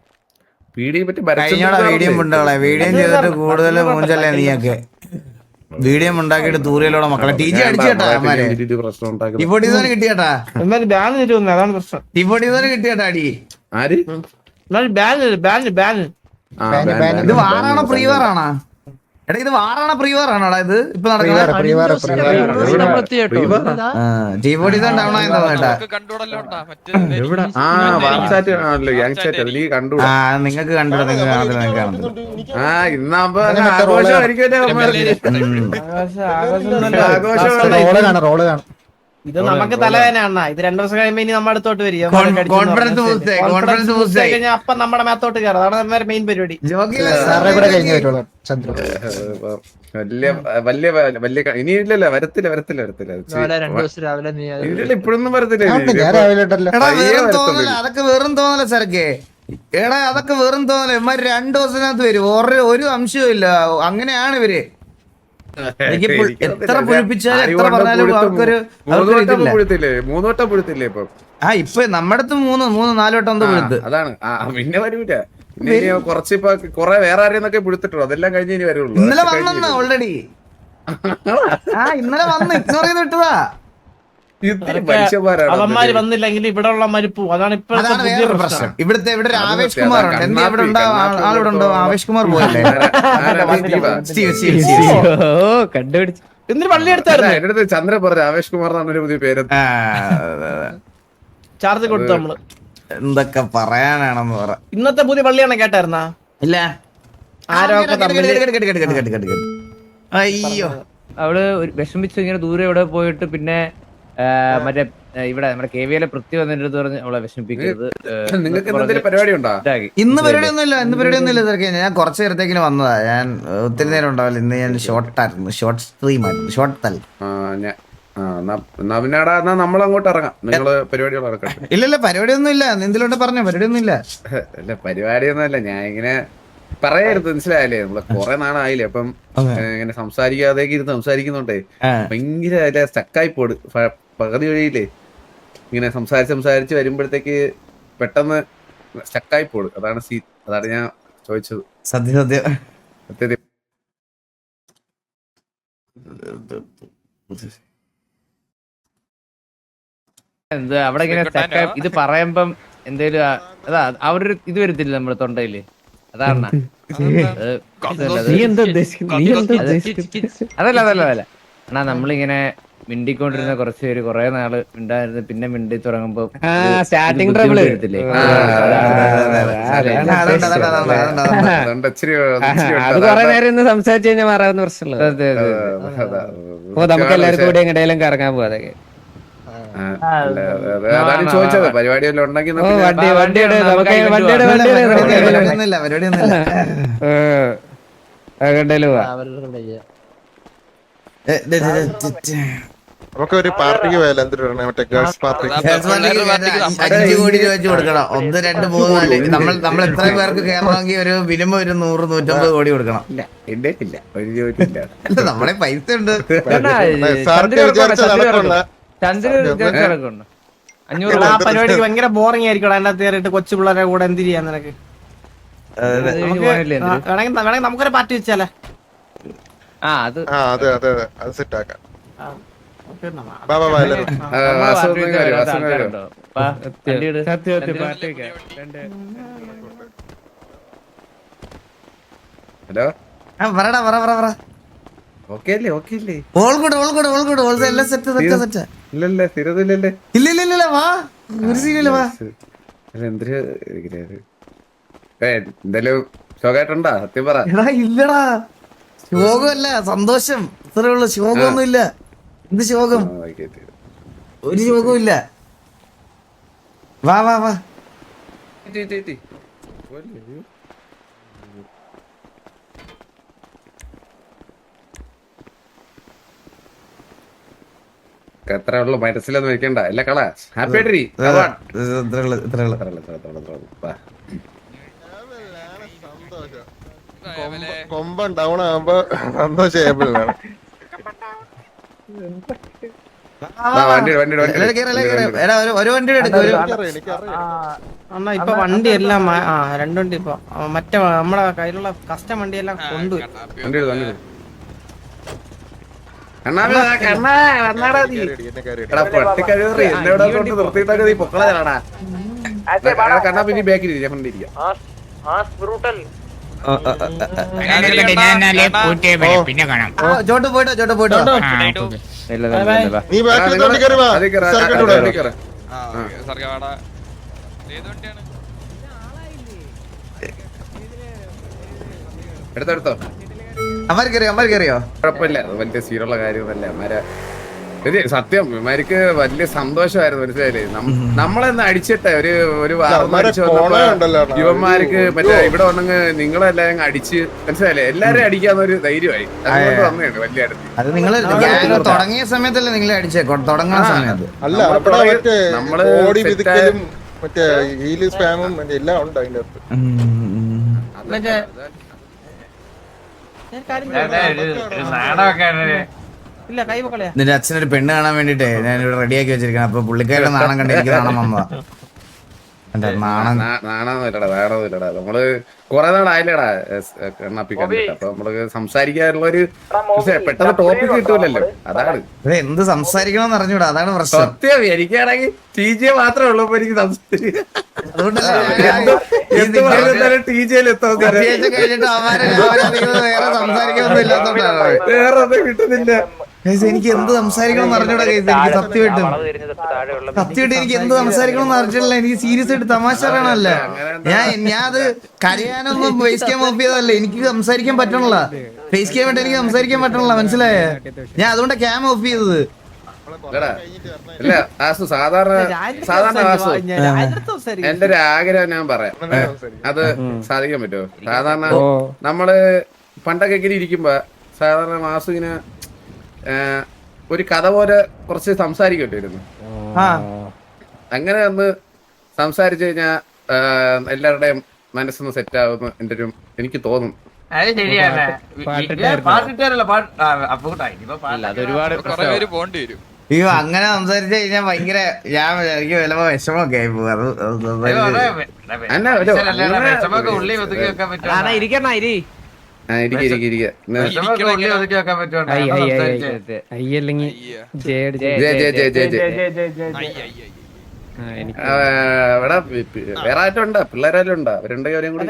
വീഡിയോ ഉണ്ടോളെ വീഡിയോ ചെയ്തിട്ട് കൂടുതൽ മൂഞ്ചല്ലേ നീയൊക്കെ. വീഡിയോ ഉണ്ടാക്കിയിട്ട് തൂറിയല്ലോടെ മക്കളെ. ടി ജി അടിച്ചേട്ടാ ടിപ്പോട്ടിസോന് കിട്ടിയേട്ടാ. ബാൻ തരുമെന്ന് അതാണ് പ്രശ്നം. ടിപ്പോട്ടിസോന് കിട്ടിയേട്ടാ അടി. ബാൻ ഇത് വാറാണോ പ്രീവാറാണോ? എടാ ഇത് വാറാണോ പ്രീവാറാണോടാ ഇത് ഇപ്പൊ നടക്കുന്നത്? ടിപ്പോട്ടിസോൻ ഡൗൺ ആയെന്ന് തോന്നേട്ടാ. നിങ്ങക്ക് കണ്ടോ? ഇത് നമുക്ക് തലവേദന. ഇത് 2 ദിവസം കഴിയുമ്പോ ഇനി നമ്മുടെ അടുത്തോട്ട് വരും. കോൺഫിഡൻസ് അപ്പൊ നമ്മുടെ മേത്തോട്ട് കയറും. അതാണ് മെയിൻ പരിപാടി. ഇനി ഇല്ലല്ല വരത്തില്ല ഇപ്പോഴൊന്നും വരത്തില്ല. അതൊക്കെ വെറും തോന്നല സാറേ. എടാ അതൊക്കെ വെറും തോന്നല. ഇവന്മാര് 2 ദിവസത്തിനകത്ത് വരും. ഒരു അംശവും ഇല്ല. അങ്ങനെയാണ് ഇവര്. എത്ര പൊഴിപ്പിച്ചാലും എത്ര പറഞ്ഞാലും അവർക്കൊരു 3 വട്ടം പുഴുത്തില്ലേ ഇപ്പൊ? ഇപ്പൊ നമ്മുടെ അടുത്ത് 3-4 വട്ടം എന്തോ പുഴുത്ത്. അതാണ് പിന്നെ വരൂല. കുറച്ച് ഇപ്പൊ കൊറേ വേറെ ആരെയൊക്കെ പുഴുത്തിട്ടുള്ളൂ. അതെല്ലാം കഴിഞ്ഞ് ഇനി വരുള്ളൂ. ഇന്നലെ വന്നെന്ന് ഓൾറെഡി. ഇന്നലെ വന്ന് ഇഗ്നോർ ചെയ്ത് വിട്ടതാ. അവന്മാര് വന്നില്ലെങ്കിൽ ഇവിടെ ഉള്ള മരിപ്പു. അതാണ് ഇപ്പോഴത്തെ പ്രശ്നം. ഇവിടെ ഒരു ആവേശ് കുമാർ ഉണ്ട്. എന്താ ഇവിടെ ഉണ്ടോ? ആളിവിടെ ഉണ്ടോ? ആവേശ് കുമാർ പോയല്ലേ? കണ്ടുപിടിച്ചു. എന്തിന് പള്ളി എടുത്തായിരുന്നു? എന്റെ അടുത്ത് ചന്ദ്ര പറഞ്ഞു ആവേശ് കുമാർ എന്നാണ് ഒരു പുതിയ പേര്. ചാർജ് കൊടുത്തു നമ്മള്. എന്തൊക്കെ പറയാനാണെന്ന് പറ. ഇന്നത്തെ പുതിയ പള്ളിയാണ് കേട്ടായിരുന്നാ? ഇല്ല ആരൊക്കെ തമ്മില് അയ്യോ അവള് വിഷമിച്ച് ഇങ്ങനെ ദൂരെ എവിടെ പോയിട്ട് പിന്നെ മറ്റേ ഇവിടെ നമ്മുടെ KVL പൃഥ്വി വന്നിട്ട് പറഞ്ഞ് അവളെ വിഷമിപ്പിക്കരുത്. നിങ്ങൾക്ക് എന്തെങ്കിലും പരിപാടി ഉണ്ടോ? ഇന്ന് പരിപാടിയൊന്നുമില്ല, ഇന്ന് പരിപാടിയൊന്നുമില്ല തിരക്കേ. ഞാൻ കുറച്ച് നേരത്തേക്കിന് വന്നതാ. ഞാൻ ഒത്തിരി നേരം ഉണ്ടാവില്ല. ഇന്ന് ഞാൻ ഷോർട്ടായിരുന്നു, ഷോർട്ട് സ്ട്രീം ആയിരുന്നു, ഷോർട്ട് തൽ. എന്നാ നമ്മൾ അങ്ങോട്ട് ഇറങ്ങാം. നിങ്ങള് പരിപാടികൾ ഇറക്കട്ടെ. ഇല്ലല്ല പരിപാടിയൊന്നും ഇല്ല. എന്തിലോട്ട് പറഞ്ഞോ പരിപാടിയൊന്നും ഇല്ല. അല്ല പരിപാടിയൊന്നുമല്ല, ഞാൻ ഇങ്ങനെ പറയായിരുന്നു, മനസ്സിലായല്ലേ? നമ്മള് കൊറേ നാളായില്ലേ, അപ്പം ഇങ്ങനെ സംസാരിക്കാതേക്ക് ഇരുന്ന് സംസാരിക്കുന്നുണ്ടേ ഭയങ്കര സ്റ്റക്കായി പോട്. പകുതി വഴിയില്ലേ ഇങ്ങനെ സംസാരിച്ച് വരുമ്പോഴത്തേക്ക് പെട്ടെന്ന് സ്റ്റക്കായി പോട്. അതാണ് ഞാൻ ചോദിച്ചത്. സത്യം എന്ത് അവിടെ ഇങ്ങനെ ഇത് പറയുമ്പം എന്തേലും അതാ അവരൊരു ഇത് വരത്തില്ല നമ്മുടെ തൊണ്ടയില്. അതാണ് അതല്ല എന്നാ നമ്മളിങ്ങനെ മിണ്ടിക്കൊണ്ടിരുന്ന കുറച്ച് പേര് കുറെ നാള് മിണ്ടായിരുന്നു, പിന്നെ മിണ്ടി തുടങ്ങുമ്പോ സ്റ്റാർട്ടിങ് ട്രബിൾ വരത്തില്ലേ? അത് കുറെ നേരം ഇന്ന് സംസാരിച്ചു കഴിഞ്ഞാൽ മാറാവുന്ന പ്രശ്നമുള്ളത്. അപ്പൊ നമുക്ക് എല്ലാവർക്കും കൂടി എങ്ങടെയും കറങ്ങാൻ പോവാ. അതൊക്കെ അതാണ് ചോദിച്ചത്. പരിപാടി വല്ലതും ഉണ്ടെങ്കിൽ നമുക്ക് ഒരു പാർട്ടിക്ക് പോയാലോ? എന്തിനാ മറ്റേ ഗേൾസ് പാർട്ടി? 5 കോടി രൂപ വെച്ച് കൊടുക്കണം. 1, 2, 3, 4 നമ്മൾ എത്ര പേർക്ക് കയറണമെങ്കിൽ ഒരു മിനിമം ഒരു 100-150 കോടി കൊടുക്കണം. അല്ല നമ്മളെ പൈസ ഉണ്ട്. ആ പരിപാടിക്ക് ഭയങ്കര ബോറിംഗ് ആയിരിക്കും. അതിനകത്ത് കയറിയിട്ട് കൊച്ചു പിള്ളേരെ കൂടെ എന്ത് ചെയ്യാൻ നിനക്ക്? വേണമെങ്കിൽ നമുക്കൊരു പാർട്ടി വെച്ചാലേ. അത് സെറ്റ് ആക്കാം. ഹലോ പറടാ പറ. ഓക്കെ അല്ലേ? ഓക്കെ അല്ലേ? എല്ലാം സെറ്റ്. ഇല്ലല്ലേ? സ്ഥിരതയില്ലല്ലേ? ഇല്ല വാ, ഒരു സീനില്ല വാ. എന്തായാലും ശോകായിട്ടുണ്ടാ? സത്യം പറ. ഇല്ലടാ ശോകമല്ല, സന്തോഷം. ഇത്രേ ഉള്ളു, ശോകമൊന്നും ഇല്ല. എന്ത് ശോകം? ഒരു ശോകവും ഇല്ല. വാ എത്ര ഉള്ളു മനസ്സിലൊന്നും വെക്കണ്ട. എല്ലാ കള ഹാപ്പി ആയിട്ടിരി. കൊമ്പൻ ഡൗൺ ആകുമ്പോ സന്തോഷം. ഒരു വണ്ടി എടുക്കും. അണ്ണാ ഇപ്പൊ വണ്ടി എല്ലാം 2 വണ്ടി ഇപ്പൊ മറ്റേ നമ്മളെ കയ്യിലുള്ള കസ്റ്റം വണ്ടി എല്ലാം കൊണ്ടുവരും. പിന്നെ കാണാം. ചോട്ട് പോയിട്ടോ. നീ ബാക്കിൽ കയറി വാ. എടുത്തോ. അമ്മ കയറിയോ? കുഴപ്പമില്ല, അത് വലിയ സീനുള്ള കാര്യമൊന്നുമല്ല. സത്യം ഇമാർക്ക് വലിയ സന്തോഷമായിരുന്നു. മനസ്സിലായില്ലേ? നമ്മളെന്ന് അടിച്ചിട്ടെ ഒരു യുവന്മാർക്ക് മറ്റേ ഇവിടെ വന്നെങ്കിൽ നിങ്ങളെല്ലാം അടിച്ച്, മനസ്സിലായില്ലേ? എല്ലാരും അടിക്കാന്നൊരു ധൈര്യമായി. അതുകൊണ്ട് വന്നതാണ് വലിയ അടുത്ത്. അത് നിങ്ങൾ തുടങ്ങിയ സമയത്തല്ലേ നിങ്ങളെ അടിച്ചേ? തുടങ്ങുന്ന സമയത്ത് അല്ല, നമ്മള് മറ്റേ ഹീല് സ്പാമും എല്ലാം ഉണ്ട് അതിന്റെ നിന്റെ അച്ഛനൊരു പെണ്ണ് കാണാൻ വേണ്ടിട്ടേ ഞാൻ ഇവിടെ റെഡിയാക്കി വെച്ചിരിക്കണം. അപ്പൊ പുള്ളിക്കാരുടെ നാണം കണ്ട് എനിക്ക് നാണം വന്നതാ. നാണൊന്നുമില്ലടാ. നമ്മള് കൊറേ നാളായില്ലടാ കണ്ണാപ്പി കണ്ടിട്ട്. അപ്പൊ നമ്മള് സംസാരിക്കാനുള്ള ഒരു പെട്ടെന്ന് ടോപ്പിക് കിട്ടൂലല്ലോ. അതാണ് എന്ത് സംസാരിക്കണമെന്ന് അറിഞ്ഞൂടാ. അതാണ് പ്രശ്നം. സത്യം. എനിക്കാണെങ്കിൽ TJ മാത്രമേ ഉള്ളൂ എനിക്ക് സംസാരിക്കാൻ. കഴിഞ്ഞിട്ട് വേറെ സംസാരിക്കൊന്നും ഇല്ലാത്തോണ്ടാണ്. വേറെ ഒന്നും കിട്ടുന്നില്ല. എനിക്ക് എന്ത് സംസാരിക്കണം എന്ന് അറിഞ്ഞൂടാ ഗൈസ്. എനിക്ക് സത്യമായിട്ടും എനിക്ക് എന്ത് സംസാരിക്കണം എന്ന് അറിഞ്ഞിട്ടില്ല. എനിക്ക് സീരിയസ് ആയിട്ട് തമാശ പറയണല്ല. ഞാൻ അത് കരയാനൊന്നും ഫേസ് ക്യാം ഓഫ് ചെയ്തതല്ല. എനിക്ക് സംസാരിക്കാൻ പറ്റണില്ല. ഫേസ് ക്യാം ആയിട്ട് എനിക്ക് സംസാരിക്കാൻ പറ്റണില്ല. മനസ്സിലായേ? ഞാൻ അതുകൊണ്ട് ക്യാം ഓഫ് ചെയ്തത്. ഇല്ല ആസു സാധാരണ ആസു എന്റെ ഒരു ആഗ്രഹം ഞാൻ പറയാം. അത് സാധിക്കാൻ പറ്റുമോ? സാധാരണ നമ്മള് പണ്ടൊക്കെ ഇങ്ങനെ ഇരിക്കുമ്പോ സാധാരണ മാസു ഇങ്ങനെ ഒരു കഥ പോലെ കുറച്ച് സംസാരിക്കട്ടിരുന്നു. അങ്ങനെ ഒന്ന് സംസാരിച്ചു കഴിഞ്ഞാ എല്ലാവരുടെയും മനസ്സൊന്ന് സെറ്റ് ആവുമെന്ന് എന്റെ ഒരു എനിക്ക് തോന്നുന്നു. അയ്യോ അങ്ങനെ സംസാരിച്ചു കഴിഞ്ഞാൽ ഭയങ്കര എനിക്ക് ചിലപ്പോ വിഷമൊക്കെ ആയി പോകും. വേറെ ആയിട്ടും ഉണ്ടാ പിള്ളേരായിട്ടും ഉണ്ടാ അവരുണ്ടെങ്കിൽ അവരെയും കൂടി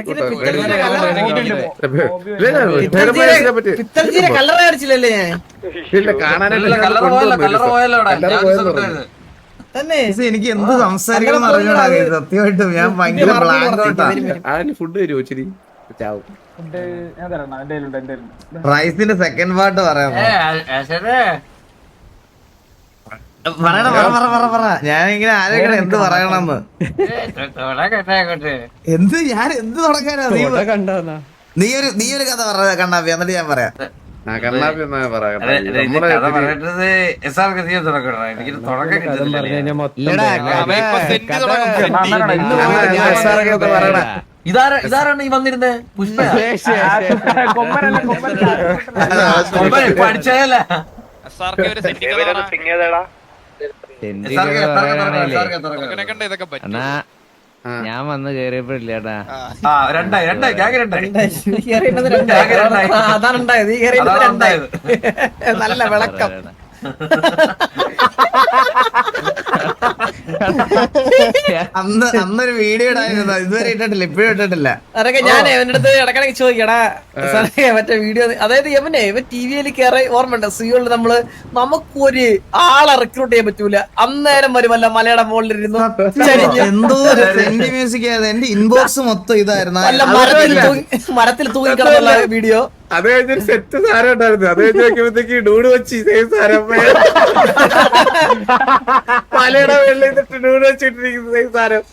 എനിക്ക് എന്ത് സംസാരിക്കണം അറിഞ്ഞൂടാ സത്യമായിട്ടും. ഞാൻ ഭയങ്കര അതിന് ഫുഡ് തരുമോ ഇച്ചിരി ചാവും. റൈസിന്റെ സെക്കൻഡ് പാർട്ട് പറയാം. ഞാനിങ്ങനെ ആലോചിക്കണം എന്ത് പറയണമെന്ന്. എന്ത് ഞാൻ എന്ത് തുടങ്ങാനാ? നീ ഒരു കഥ പറഞ്ഞ കണ്ണാപ്പി എന്നിട്ട് ഞാൻ പറയാം. കണ്ണാപ്പി എന്നാ പറയാം. ഇതാരാണ് ഈ വന്നിരുന്നേ? പുഷ്പ പഠിച്ചതല്ലേ? ഞാൻ വന്ന് കേറിയപ്പോഴില്ലേട്ടാ അതാണുണ്ടായത്. നല്ല വിളക്കം. അന്നൊരു വീഡിയോ ഇടായിരുന്നു. ഇതുവരെ ഇട്ടിട്ടില്ല. ഇപ്പോഴും ഇട്ടിട്ടില്ല. അതൊക്കെ ഞാൻ അവന്റെ അടുത്ത് ഇടക്കിടക്ക് ചോദിക്കടാ സാറേ മറ്റേ വീഡിയോ. അതായത് ഇവൻ ടി വിയിൽ കയറി ഓർമ്മയുണ്ട് സിയോളിൽ നമുക്കൊരു ആളെ റിക്രൂട്ട് ചെയ്യാൻ പറ്റൂല. അന്നേരം വരുമല്ല മലയുടെ മുകളിലിരുന്നു എന്തോ ട്രെൻഡി മ്യൂസിക് ആയിരുന്നു. എന്റെ ഇൻബോക്സ് മൊത്തം ഇതായിരുന്നു. മരത്തിൽ തൂങ്ങി കിടന്നുള്ള വീഡിയോ. അത് കഴിഞ്ഞൊരു സെറ്റ് സാരം ഉണ്ടായിരുന്നു. അത് കഴിഞ്ഞ് നോക്കിയപ്പോഴത്തേക്ക് ഡൂഡ് വെച്ച് സാരം പലയുടെ വെള്ളിട്ട് ഡൂഡ് വെച്ചിട്ടിരിക്കുന്ന സാരം.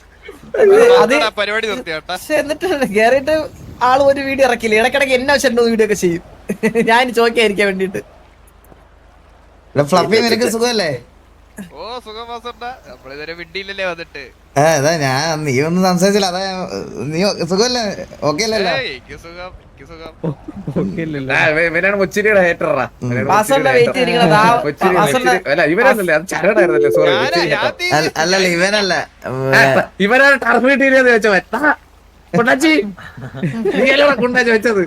പരിപാടി പക്ഷെ എന്നിട്ട് കേറിയിട്ട് ആള് ഒരു വീഡിയോ ഇറക്കില്ല. ഇടക്കിടക്ക് എന്നെ വെച്ചിട്ട് വീഡിയോ ഒക്കെ ചെയ്യും. ഞാൻ ചോദിക്കാതിരിക്കാൻ വേണ്ടിട്ട്. ഫ്ലഫി നിനക്ക് സുഖമല്ലേ? ഞാൻ നീ ഒന്നും സംസാരിച്ചില്ല. അതാ നീ സുഖമല്ലേ? ഓക്കെ അല്ലല്ലോ? ഇവനാണ് കൊച്ചിരിയുടെ ഹേറ്ററാ. അല്ലല്ല ഇവനല്ല. ഇവനാണ് ടർഫ് കിട്ടിയില്ലെന്ന് വെച്ചോ. കുണ്ടാച്ചി നീയല്ലേ കുണ്ടാച്ചി വെച്ചത്?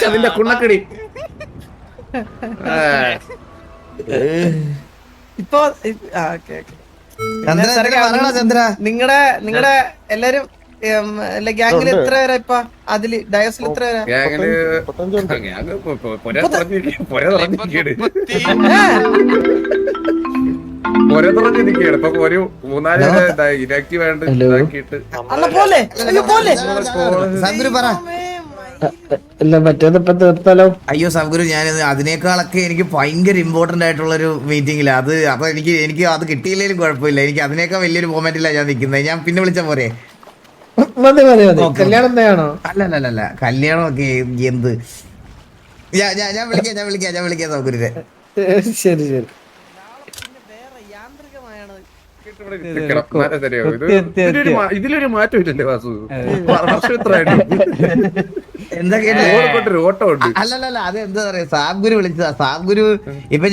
അതിന്റെ കുണ്ണക്കടി. ഇപ്പൊ നിങ്ങടെ എല്ലാരും ഗ്യാങ്ങിൽ എത്ര പേരാ ഇപ്പൊ? അതില് ഡയസിൽ എത്ര പേരാ? ഇപ്പൊ ഒരു 3-4 ഇനാക്റ്റീവ് ആയിട്ട് അയ്യോ സബ്ഗുരു, ഞാൻ അതിനേക്കാളൊക്കെ എനിക്ക് ഭയങ്കര ഇമ്പോർട്ടന്റ് ആയിട്ടുള്ള ഒരു മീറ്റിംഗില്ല. അപ്പൊ എനിക്ക് അത് കിട്ടിയില്ലെങ്കിലും കുഴപ്പമില്ല. എനിക്ക് അതിനേക്കാൾ വലിയൊരു മൊമെന്റിലാണ് ഞാൻ നിൽക്കുന്നത്. ഞാൻ പിന്നെ വിളിച്ച പോരെ? കല്യാണം എന്താണോ? അല്ല കല്യാണം ഒക്കെ എന്ത്? ഞാൻ വിളിക്കാം സബ്ഗുരുനെ. ശരി ശരി. ഇതിലൊരു മാറ്റമില്ലല്ലേ വാസു? അല്ലല്ല അത് എന്താ പറയാ, സാബ്ഗുരു വിളിച്ചതാ. സാബ്ഗുരു ഇപ്പൊ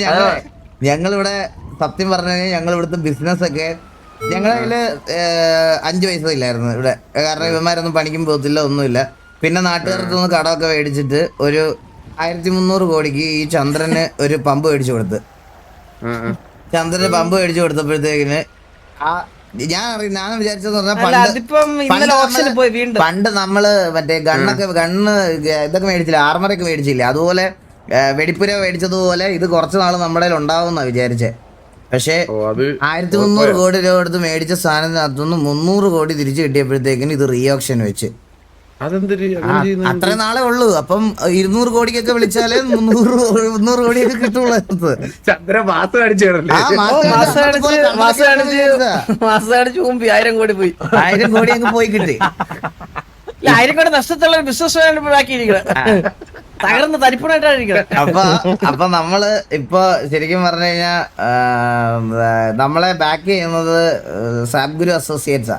ഞങ്ങളിവിടെ സത്യം പറഞ്ഞു കഴിഞ്ഞാൽ ഞങ്ങൾ ഇവിടുത്തെ ബിസിനസ് ഒക്കെ ഞങ്ങളതില് 5 പൈസ ഇല്ലായിരുന്നു ഇവിടെ. കാരണം ഇവന്മാരൊന്നും പണിക്കും പോകത്തില്ല, ഒന്നുമില്ല. പിന്നെ നാട്ടുകാർക്കൊന്ന് കടമൊക്കെ മേടിച്ചിട്ട് ഒരു 1300 കോടിക്ക് ഈ ചന്ദ്രന് ഒരു പമ്പ് മേടിച്ചു കൊടുത്ത്. ചന്ദ്രന് പമ്പ് മേടിച്ചു കൊടുത്തപ്പോഴത്തേക്കിന് ഞാൻ വിചാരിച്ചെന്ന് പറഞ്ഞാൽ പണ്ട് നമ്മള് മറ്റേ ഗണ്ണ് ഇതൊക്കെ മേടിച്ചില്ല, ആർമറൊക്കെ മേടിച്ചില്ല. അതുപോലെ വെടിപ്പുര മേടിച്ചതുപോലെ ഇത് കുറച്ച് നാൾ നമ്മുടെ കയ്യിൽ ഉണ്ടാവുന്ന വിചാരിച്ചേ. പക്ഷേ അത് 1300 കോടി രൂപ എടുത്ത് മേടിച്ച സാധനത്തിനകത്തുനിന്ന് 300 കോടി തിരിച്ചു കിട്ടിയപ്പോഴത്തേക്കിന് ഇത് റീ ഓപ്ഷൻ വെച്ച്. അതെന്തൊരു അത്ര നാളെ ഉള്ളൂ. അപ്പം 200 കോടിക്കൊക്കെ വിളിച്ചാലേ 300 കോടിയൊക്കെ കിട്ടുള്ളൂ. ചന്ദ്ര മാസം അടിച്ചേടല്ലേ? മാസം മുമ്പ് 1000 കോടി പോയി. 1000 കോടി അങ്ങ് പോയി കിട്ടി. 1000 കോടി നഷ്ടത്തുള്ള ബിസിനസ് ബാക്കിയിരിക്കണം, തകർന്ന് തരിപ്പണായിട്ടായിരിക്കണം. അപ്പൊ നമ്മള് ഇപ്പൊ ശരിക്കും പറഞ്ഞു കഴിഞ്ഞാ നമ്മളെ ബാക്ക് ചെയ്യുന്നത് സാബ് ഗുരു അസോസിയേറ്റ്സാ.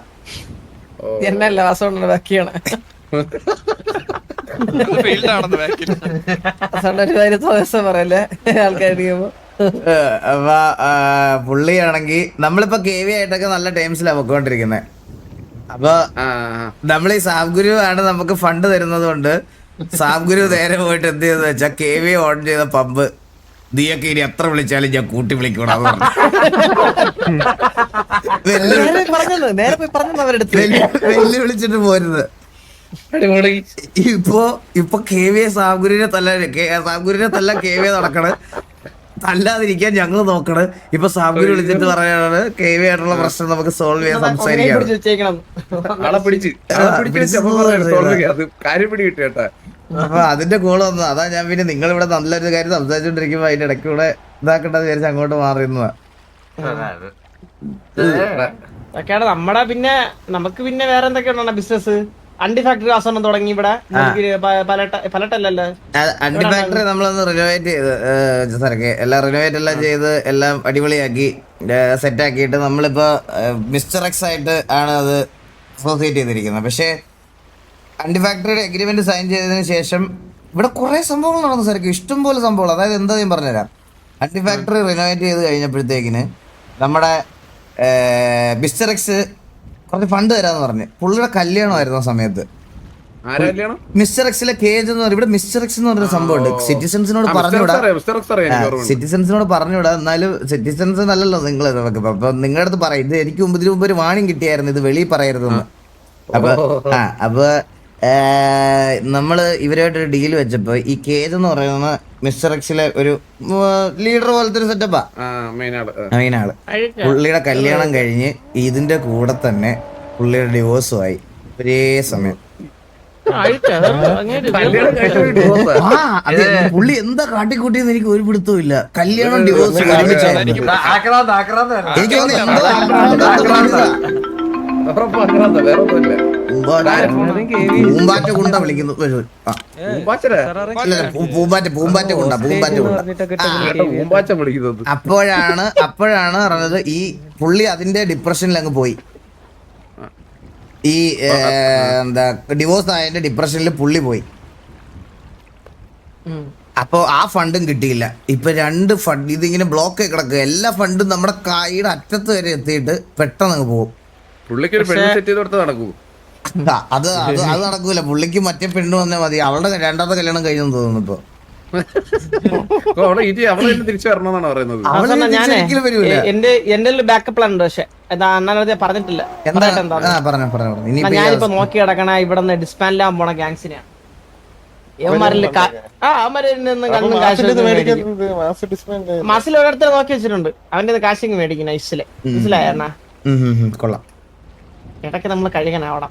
എന്നല്ല വാസോണ്ട് ബാക്കിയാണ്. പറയല്ലേ ആൾക്കാർ. അപ്പൊ പുള്ളിയാണെങ്കി നമ്മളിപ്പോ KV ആയിട്ടൊക്കെ നല്ല ടൈംസിലാണ് പൊക്കോണ്ടിരിക്കുന്നത്. അപ്പൊ നമ്മൾ ഈ സാബ് ഗുരു ആണ് നമുക്ക് ഫണ്ട് തരുന്നത് കൊണ്ട് സാബ് ഗുരു നേരെ പോയിട്ട് എന്ത് ചെയ്തെന്ന് വെച്ചാൽ KV ഓൺ ചെയ്ത പമ്പ് നീയൊക്കെ ഇനി എത്ര വിളിച്ചാലും ഞാൻ കൂട്ടി വിളിക്കണം വെല്ലു വിളിച്ചിട്ട് പോരുന്നത്. ഇപ്പൊ KV സാബ് ഗുരുവിനെ തല്ല KV നടക്കണ്, തല്ലാതിരിക്കാൻ ഞങ്ങൾ നോക്കണ്. ഇപ്പൊ സാബ് ഗുരു വിളിച്ചിട്ട് പറയാനാണ് KV ആയിട്ടുള്ള പ്രശ്നം നമുക്ക് സോൾവ് ചെയ്യാൻ സംസാരിക്കണം. അപ്പൊ അതിന്റെ കോള് വന്നു. അതാ ഞാൻ പിന്നെ നിങ്ങൾ ഇവിടെ നല്ലൊരു കാര്യം സംസാരിച്ചോണ്ടിരിക്കുമ്പോ അതിന്റെ ഇടയ്ക്ക് കൂടെ ഇതാക്കണ്ടെന്ന് വിചാരിച്ച് അങ്ങോട്ട് മാറിയുന്നതാ. നമ്മടെ പിന്നെ നമുക്ക് പിന്നെ വേറെ എന്തൊക്കെയാണ് ബിസിനസ്? അണ്ടി ഫാക്ടറി ആസനം തുടങ്ങി ഇവിടെ പലട്ടല്ലല്ലോ. അണ്ടി ഫാക്ടറി നമ്മളൊന്ന് റിനോവേറ്റ് ചെയ്ത് സാറൊക്കെ എല്ലാം റിനോവേറ്റ് എല്ലാം ചെയ്ത് എല്ലാം അടിപൊളിയാക്കി സെറ്റ് ആക്കിയിട്ട് നമ്മളിപ്പോ മിസ്റ്റർ എക്സ് ആയിട്ട് ആണ് അത് അസോസിയേറ്റ് ചെയ്തിരിക്കുന്നത്. പക്ഷേ അണ്ടി ഫാക്ടറിയുടെ എഗ്രിമെന്റ് സൈൻ ചെയ്തതിനു ശേഷം ഇവിടെ കുറെ സംഭവങ്ങൾ നടന്നു സാർക്ക്, ഇഷ്ടംപോലെ സംഭവങ്ങൾ. അതായത് എന്താ ഞാൻ പറഞ്ഞുതരാം. അണ്ടി ഫാക്ടറി റിനോവേറ്റ് ചെയ്ത് കഴിഞ്ഞപ്പോഴത്തേക്കിന് നമ്മുടെ മിസ്റ്റർ എക്സ് കുറച്ച് ഫണ്ട് തരാന്ന് പറഞ്ഞു. പുള്ളിയുടെ കല്യാണമായിരുന്നു ആ സമയത്ത്. മിസ്റ്റർ എക്സിലെ കേജ് എന്ന് പറയും. ഇവിടെ മിസ്റ്റർ എക്സ് എന്ന് പറഞ്ഞൊരു സംഭവമുണ്ട്. സിറ്റിസൺസിനോട് പറഞ്ഞുവിടാ, എന്നാലും സിറ്റിസൺസ് നല്ലല്ലോ നിങ്ങൾ. അപ്പൊ നിങ്ങളുടെ അടുത്ത് പറയും, ഇത് എനിക്ക് ഇതിനു മുമ്പ് ഒരു വാണിംഗ് കിട്ടിയായിരുന്നു, ഇത് വെളിയിൽ പറയരുതെന്ന്. അപ്പൊ നമ്മള് ഇവരായിട്ടൊരു ഡീൽ വെച്ചപ്പോ ഈ കേജ് എന്ന് പറയുന്ന മിസ്റ്റർ എക്സിലെ ഒരു ലീഡർ പോലത്തെ ഒരു സെറ്റപ്പാ, മെയിൻ ആള്. പുള്ളിയുടെ കല്യാണം കഴിഞ്ഞ് ഇതിന്റെ കൂടെ തന്നെ പുള്ളിയുടെ ഡിവോഴ്സും ആയി ഒരേ സമയം. പുള്ളി എന്താ കാട്ടിക്കൂട്ടിയെന്ന് എനിക്ക് ഒരു പിടുത്തവും ഇല്ല. കല്യാണം ഡിവോഴ്സ് എനിക്ക് പൂമ്പാറ്റ കുണ്ട വിളിക്കുന്നു. അപ്പോഴാണ് പറഞ്ഞത് ഈ പുള്ളി അതിന്റെ ഡിപ്രഷനിൽ അങ്ങ് പോയി. ഈ എന്താ ഡിവോഴ്സ് ആയതിന്റെ ഡിപ്രഷനിൽ പുള്ളി പോയി. അപ്പൊ ആ ഫണ്ടും കിട്ടിയില്ല. ഇപ്പൊ 2 ഫണ്ട് ഇതിങ്ങനെ ബ്ലോക്ക് ആയി കിടക്കുക. എല്ലാ ഫണ്ടും നമ്മുടെ കൈയുടെ അറ്റത്ത് വരെ എത്തിയിട്ട് പെട്ടെന്ന് അങ്ങ് പോകും. അത് നടക്കൂല. പുള്ളിക്ക് മറ്റേ പെണ്ണ് വന്നേ മതി. അവളുടെ 2ാമത്തെ കല്യാണം കഴിഞ്ഞെന്ന് തോന്നുന്നു. ഇപ്പൊ എന്റെ ബാക്കപ്പ് പ്ലാൻ ഉണ്ട്, പക്ഷെ പറഞ്ഞിട്ടില്ല. ഞാനിപ്പോ നോക്കി കിടക്കണ ഇവിടെ ഡിസ്പാൻഡിലാൻ പോണ ഗാങ്സിനെയാണ്. മാസിൽ ഓരോരുത്തർ നോക്കി വെച്ചിട്ടുണ്ട്. അവന്റെ കാശിങ് മേടിക്കും നൈസില്. മനസ്സിലായണ്ണ? കൊള്ളാം. ഇടയ്ക്ക് നമ്മള് കഴിക്കണം അവിടെ.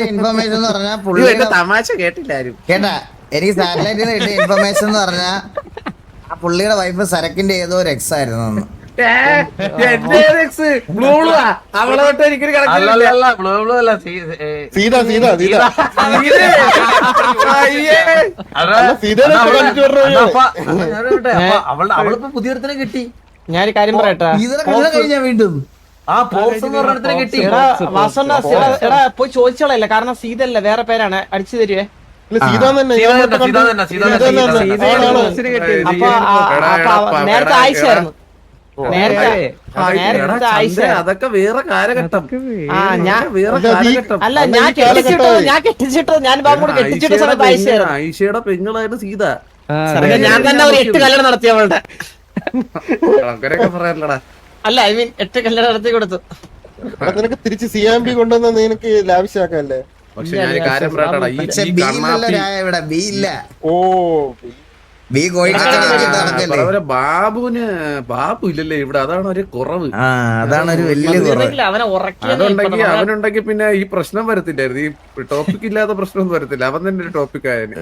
ഇൻഫർമേഷൻ എന്ന് പറഞ്ഞാൽ തമാശ കേട്ടില്ലാരും കേട്ടാ. എനിക്ക് സാറ്റലൈറ്റിൽ നിന്ന് കിട്ടിയ ഇൻഫർമേഷൻ എന്ന് പറഞ്ഞാൽ ആ പുള്ളിയുടെ വൈഫ് സരക്കിന്റെ ഏതോ ഒരു എക്സ് ആയിരുന്നു അന്ന്. പുതിയൊരുത്തനെ കിട്ടി. ഞാനൊരു കാര്യം പറയട്ടാ, കഴിഞ്ഞാ വീണ്ടും പോയി ചോദിച്ചോളല്ല. കാരണം സീതല്ല, വേറെ പേരാണ്. അടിച്ചു തരുവേ. നേരത്തെ ആയിഷായിരുന്നു. അതൊക്കെ വേറെ കാലഘട്ടം. അല്ല, ഞാൻ കെട്ടിച്ചിട്ടത് ഞാൻ ബാബുകൂടെ കെട്ടിച്ചിട്ട സമയത്ത് ആയിഷായിരുന്നു. ആയിഷയുടെ പെങ്ങളായിരുന്നു സീത. ഞാൻ തന്നെ ഒരു 8 കല്യാണം നടത്തി അവളുടെ. അങ്ങനെയൊക്കെ പറയാറില്ലടാ. അല്ല, ഐ മീൻ 8 കല്യാണം നടത്തി കൊടുത്തു. നിനക്ക് തിരിച്ച് CMB കൊണ്ടുവന്ന നിനക്ക് ലാവിഷാക്കല്ലേ? പക്ഷെ ഞാൻ കാര്യം പറയട്ടാ, പക്ഷെ ഈ ബി ഇല്ലല്ലോ കണ്ണാപ്പി രായ ഇവിടെ ബി ഇല്ല ഓ ബി കോഴിക്കോട് ബാബു ഇല്ലല്ലേ ഇവിടെ, അതാണ് ഒരു കുറവ്. അതാണ് ഒരു വലിയ കുറവ്. അവനെ അതുണ്ടെങ്കിൽ അവനുണ്ടെങ്കിൽ പിന്നെ ഈ പ്രശ്നം വരത്തില്ലായിരുന്നു, ഈ ടോപ്പിക് ഇല്ലാത്ത പ്രശ്നമൊന്നും വരത്തില്ല, അവൻ തന്നെ ഒരു ടോപ്പിക് ആയതിന്.